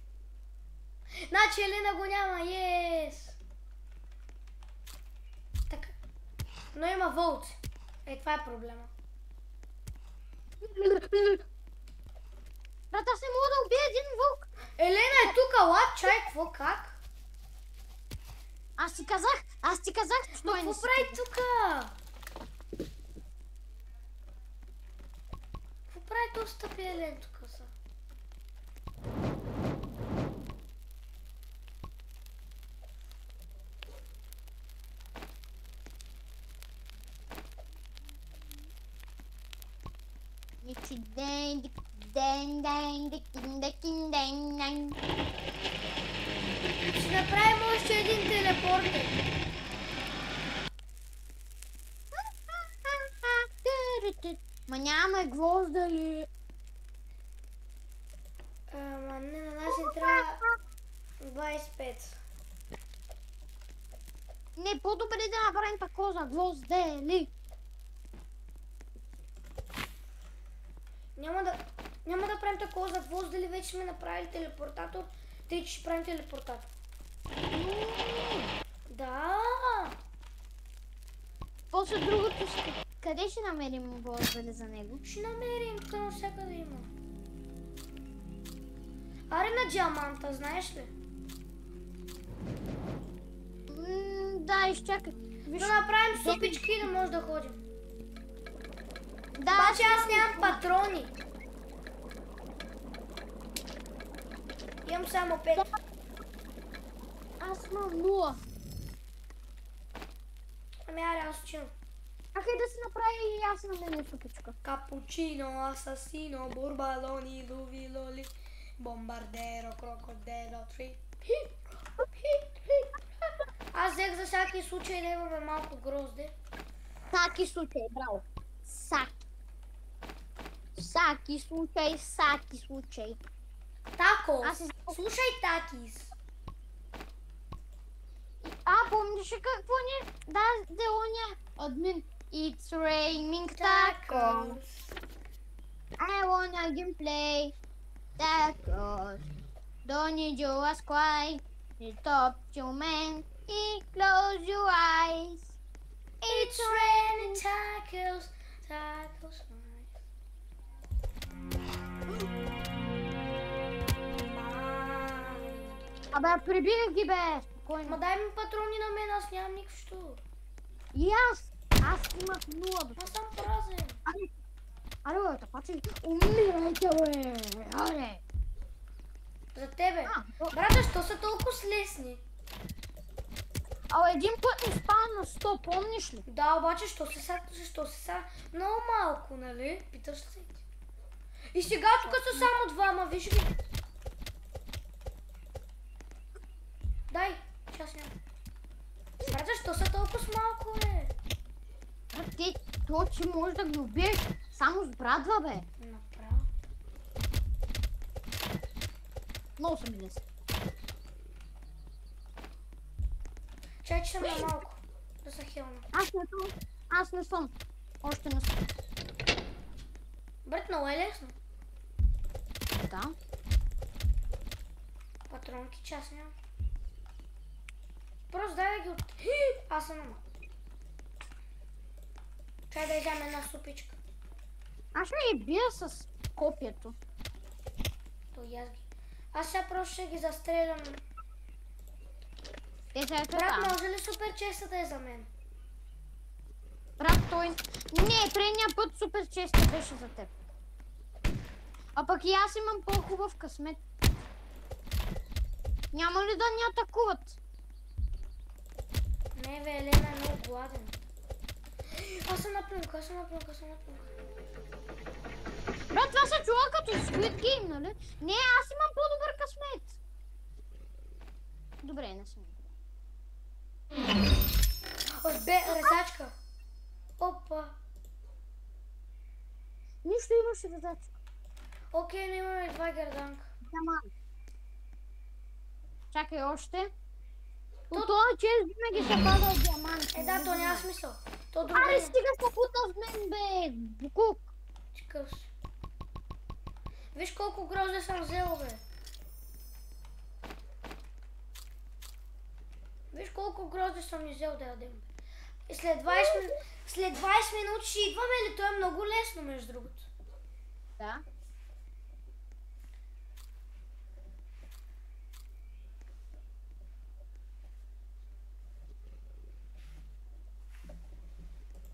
Значи Елена го няма, ес! Така. Но има вълци. Това е проблема. Брат, аз не мога да убия един вълк. Елена е тук, лад, чай, какво, как? Аз ти казах, че той не Какво си. прави тука? Какво прави този стъпи Елен тук са? Ще направим още един телепорт. Ма няма гвозда ли? Ама не, на нас не трябва 25. Не, по-добре да направим тако за гвозда ли? Няма да правим такова за гвозд, дали вече сме направили телепортатор, тъй че ще правим телепортатор. Да. После другото ще... Къде ще намерим гвоздали за него? Ще намерим, тук навсякъде има. Аре на диаманта, знаеш ли? Да, изчакай. Виж, Да направим супички и да може да ходим. да, Обаче аз нямам патрони. Имам само 5. аз имам 0. Ами аре, аз учим. Чакай да си направи и аз на мене супичка. Капучино, асасино, бурбалони, луви, лоли, бомбардеро, крокодело, Аз взех за всяки случай да имаме малко грозде. Саки случай, браво. Саки случай. Тако! Аз се- Слушай, Такис. Помниш ли какво ни даде оня админ? It's raining tacos. I wanna gameplay tacos. Don't need you ask why. You stop your man. Close your eyes. It's raining tacos, tacos. Абе, прибирах ги, бе. Спокойно. Ма дай ми патрони на мен, аз нямам никакво. И аз имах 0, бе. Аз съм празен. Аре, бе, тапачи, умирайте, бе. Аре. За тебе. Добре. Брата, що са толкова лесни? Един път ми спана на 100, помниш ли? Да, обаче, що се са много малко, нали? Питаш се. И сега тук са само двама, виж ги. Дай, час няма. Брата, що са толкова малко, бе? То, че можеш да ги убиеш само с брадва, бе. Направо. Много са ми лесни. Чай, че съм на малко. Да са хилна. Аз не съм. Още не съм. Брат, много е лесно. Да. Патронки, час няма. Просто дай да ги от... Аз съм нама. Чай да изям една супичка. Аз ще ги бия с копието. То и аз ги. Аз сега просто ще ги застрелям. Брат, може ли супер честа да е за мен? Брат, той... Не, предния път супер честа беше за теб. А пък и аз имам по-хубав късмет. Няма ли да ни атакуват? Не, бе, Елена е много гладен. Аз съм на плюнка. Брат, това се чува като Squid Game, нали? Не, аз имам по-добър късмет. Добре, не съм. Бе, резачка. Опа. Нищо имаше резачка. Окей, не имаме два герданка. Няма. Чакай още. От това чест винаги се пада от диаманти. Да, то няма смисъл. То друго Аре, не. стига се пута с мен, бе! Букук! Чекъв си. Виж колко грозде съм взел, бе. Виж колко грозде съм ни взел да ядем, бе. И след 20 минути ще идваме ли? То е много лесно, между другото. Да.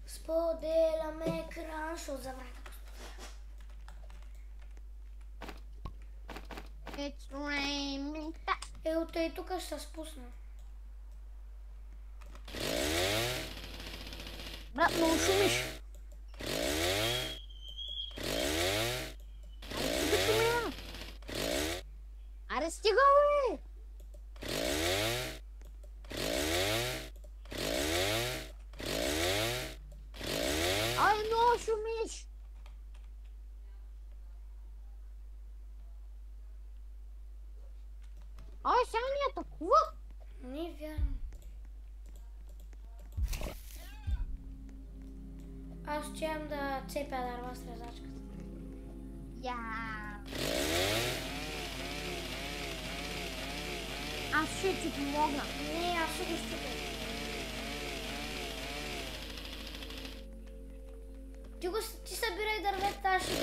Споделяме екран, що забравя. It's raining. Ето и тук ще се спусна. Брат, много шумиш. Аре, стига, бе! Ай, много шумиш! Ай, сега ни атакуват! Не е вярно. Аз отивам да цепя дърва с резачката. Я. Аз ще ти помогна. Не, аз ще го щупя. Ти събирай дървета, аз ще ги...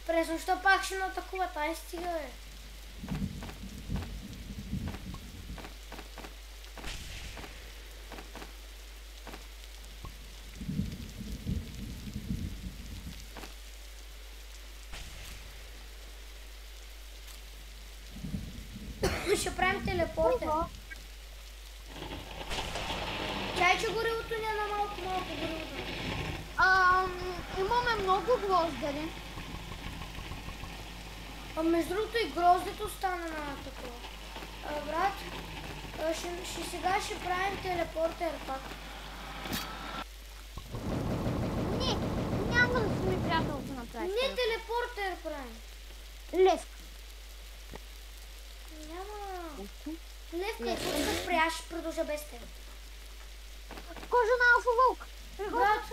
През нощта пак ще ме атакуват, ай стига, бе. Ще правим телепортер. Чай, че горилото няма малко горилото. Имаме много гвоздери. А между другото и гроздето стана на такова. Брат, сега ще правим телепортер пак. Не, няма да си ми приятел да направиш. Не, телепортер правим. Лев. Няма. Левка, какво спря, аз ще продължа без теб. Кожа на алфа вълк. Брат,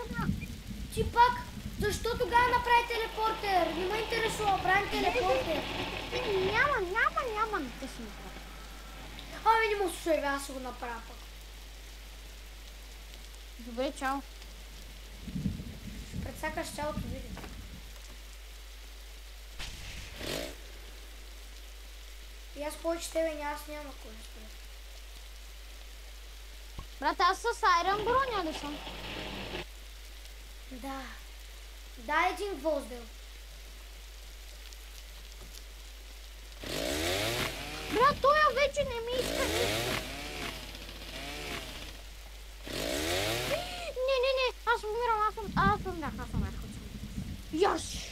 ти пак, защо тогава направи телепортер? Не ме интересува, правим телепортер. Няма да си направя. Ами не му слушай, аз ще го направя пак. Добре, чао. Предсакаш цялото видео. И аз повече тебе аз няма кой да спре. Брат, аз с Айрон броня ли съм? Да. Дай един гвоздел. Брат, той вече не ми иска нищо. Не, аз умирам, аз съм Яш!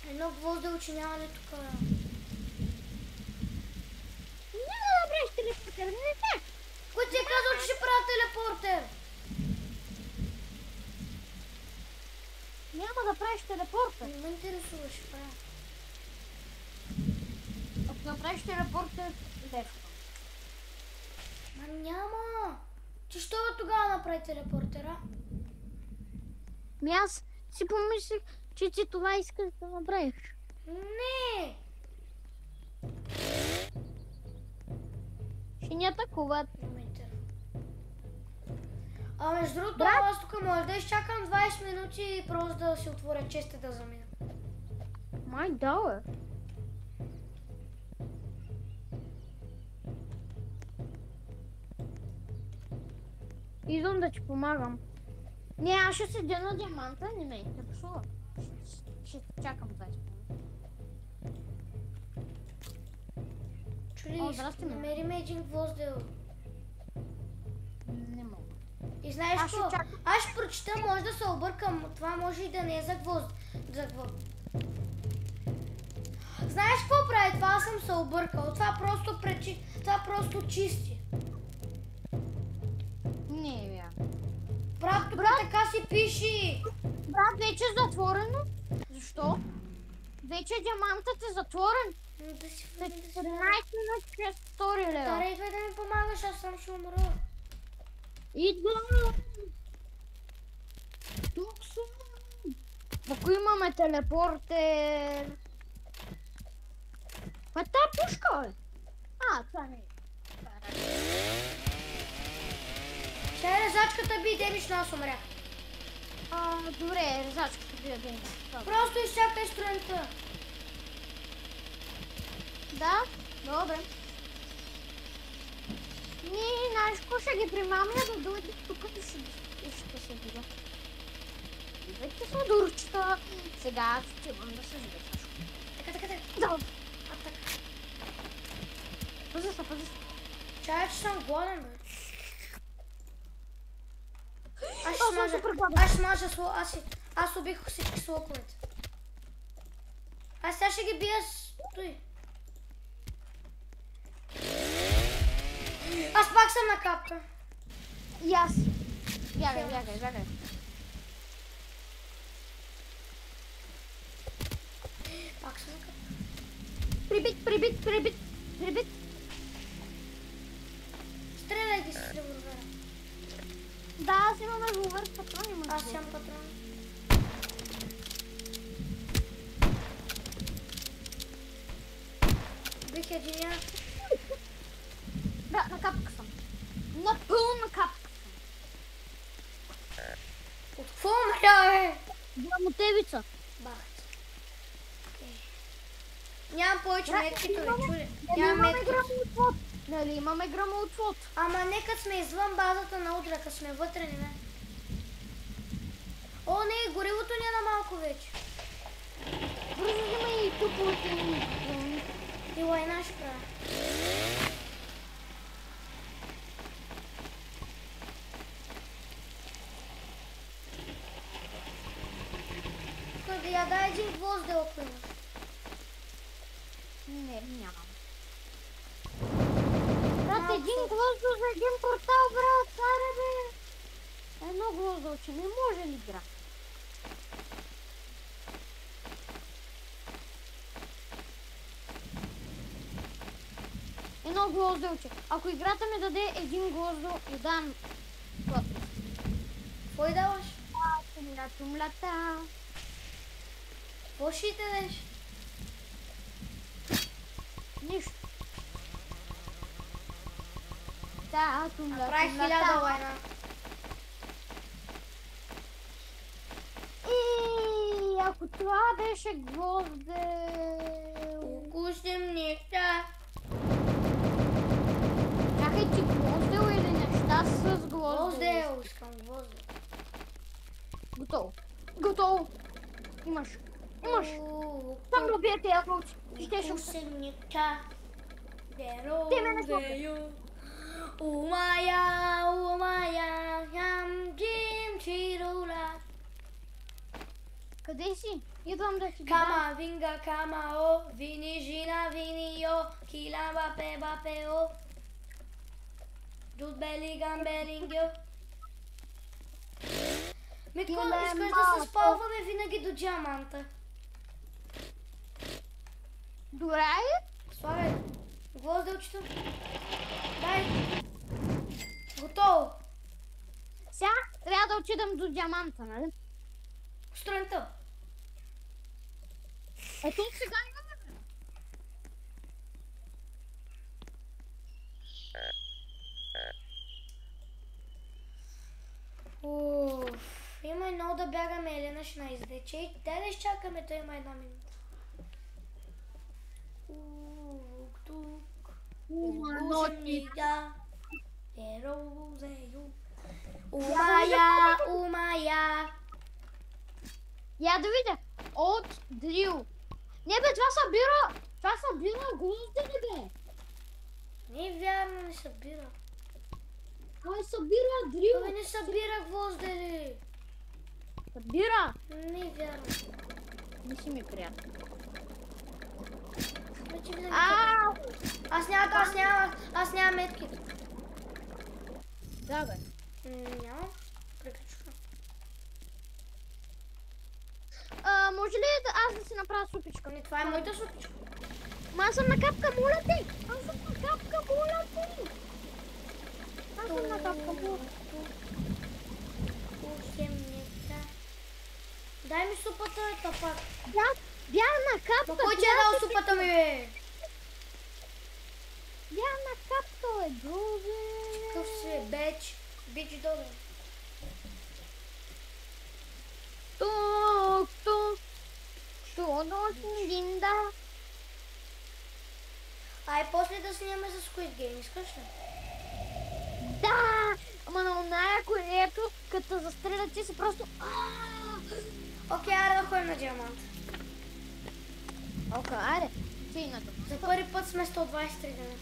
Едно гвоздел, че няма ли тук? Няма да правиш телепортер, не. Кой ти е казал, че ще правя телепортер? Няма да правиш телепортер. Не ме интересува, ще правя. Ако направиш телепортер, лев. Ма няма. Ти що тогава направи телепортера? Аз си помислих, че ти това искаш да направиш. Не! Ще ни атакуват. Между другото, аз тук може да изчакам 20 минути и просто да си отворя честа да замина. Май да, бе. Идвам да ти помагам. Не, аз ще седя на диаманта, не ме интересува. Ще чакам 20 минути. Чули, здрасти, ме. намери един гвоздел. Не мога. И знаеш Аз ще какво? чакам. Аз ще прочита, може да се объркам. Това може и да не е за гвозд. Знаеш какво прави? Това аз съм се объркал. Това просто това просто чисти. Не, е вярно. Брат, тук така си пише. Брат, вече е затворено. Защо? Вече диамантът е затворен. Да си 17 минути 2 лева. Тара, идвай да ми помагаш, аз сам ще умра. Идвам! Тук съм! Ако имаме телепортер... Това е тая пушка, бе! Това не е. Сега резачката би демиш, но аз умрях. Добре, резачката би демиш. Просто изчакай строента. Да, добре. Знаеш какво ще ги примамля да дойде тук и ще се видя. Идвайте са дурчета. Сега аз отивам да се сбесаш. Така. Да. Така. Пази се. Чай, че съм гладен, бе. Аз убих всички слоковете. Аз сега ще ги бия с той. Аз пак съм на капка. И аз. Бягай. Пак съм на капка. Прибит. Стреляй ги с револвера. Да, аз имам револвер с патрони. Аз имам патрони. Бих единия. Да, на капка съм. Напълна капка съм. От какво умря, бе? Грамотевица. Бахт. Нямам повече метките, бе, чули. Нямам метките. Нали имаме грамоотвод? Ама нека сме извън базата на удрака, сме вътре, не. О, не, горивото ни е на малко вече. Бързо взимай и туповете ни. И лайна ще правя. Да я дай един гвоздел, ако имаш. Не, нямам. Брат, един гвоздел за един портал, брат, аре бе. Едно гвоздълче, не може ли, брат? Едно гвозделче. Ако играта ми даде един гвоздел, и дам това. Какво й даваш? Тумлата. Какво ще й дадеш? Нищо. Да, тумлата. Направих 1000 лайна. И ако това беше гвоздел... Укусим неща. Чакай, ти гвоздел или неща с гвоздел? Гвоздел, искам гвоздел. Готово. Имаш. Там да убие тези вълци. Укусим неща. Те ме не слушат. Умая, ям джим чирула. Къде си? Идвам да ти Кама, винга, кама, о, вини, жина, вини, о, кила, бапе, о. Дуд, бели, гамберингьо. Митко, искаш да се спалваме винаги до диаманта. Добре. Слагай гвозделчето. Дай. Готово. Сега трябва да отидам до диаманта, нали? сутринта. Ето сега имаме. Има едно да бягаме, Елена ще наиздече. Дай да изчакаме, той има една минута. Тук. Умая. Я да видя. От дрил. Не бе, това събира. Това събира гвоздени, бе. Не е вярно, не събира. Той събира дрил. Той не събира гвоздели. Събира. Не е вярно. Не си ми приятел. Значи винаги Ау! Аз нямам меткит. Да, бе. Нямам. Приключвам. Може ли аз да си направя супичка? Не, това е моята супичка. Ма аз съм на капка, моля ти! Аз съм на капка, моля ти! Аз съм на капка, моля ти! Дай ми супата, тапак. Бях на капка! Ма кой ти е дал супата ми, бе? Бях на капка, бе, друже! Какъв си, беч? Бич долу. Тук. Динда. Ай, после да снимаме за Squid Game, искаш ли? Да! Ама на оная, което като застреля ти си просто... Окей, аре да ходим на диамант. Окей, айде. Стигнато. За първи път сме 123 дена.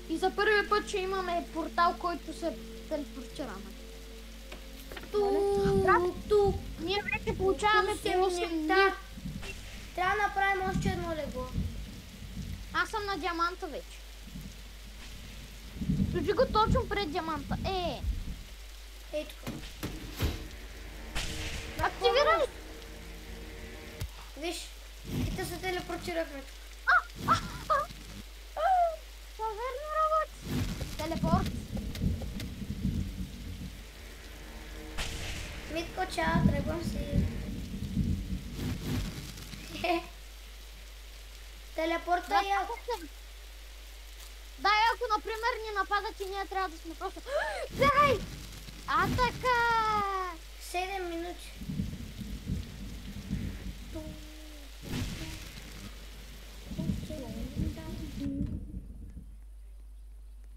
И за първи път ще имаме портал, който се телепортираме. Тук. Ние вече получаваме по 8 дни. Трябва да направим още едно легло. Аз съм на диаманта вече. Служи го точно пред диаманта. Ей тук. Активирай! Виж, и те се телепортирахме тук. Това верно работи. Телепорт. Митко, чао, тръгвам си. Телепорта е як. Да, ако например ни нападат и ние трябва да сме просто... Бягай! Атака! 7 минути.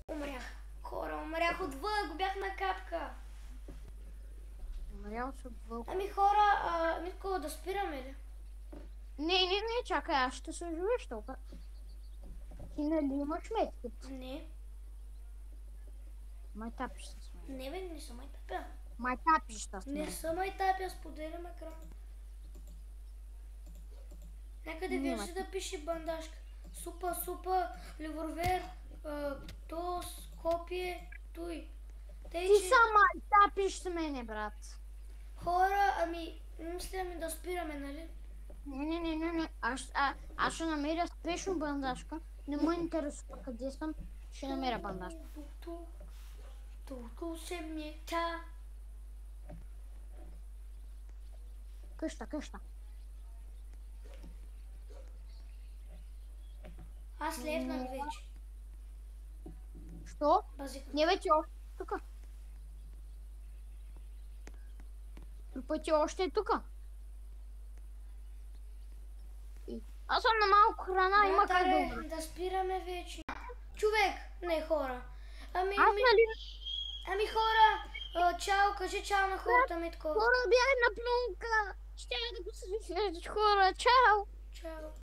Умрях. Хора, умрях от вълк, бях на капка. Умрял се от вълк. Ами хора, Митко, да спираме ли? Не, чакай, аз ще се живееш толкова. Ти нали имаш метките? Не. Майтапи ще сме. Не бе, не съм майтапя. Майтапи ще сме. Не съм майтапя, споделям екран. Някъде виж да пише бандажка. Супа, револвер, тос, копие, той. Ти са майтапи ще мене, брат. Хора, ами, мисля ми да спираме, нали? Не. Аз ще намеря спешно бандажка. Не ме интересува къде съм. Ще намеря бандажка. Тук се мета. Къща. Аз левнах вече. Що? Базика. Не вече още тука. Трупът още е тука. Аз съм на малко храна, има как да... Да спираме вече. Човек, не хора. Ами хора, чао, кажи чао на хората, Митко. Хора, бях на плюнка. Ще да го слушаш, хора, чао. Чао.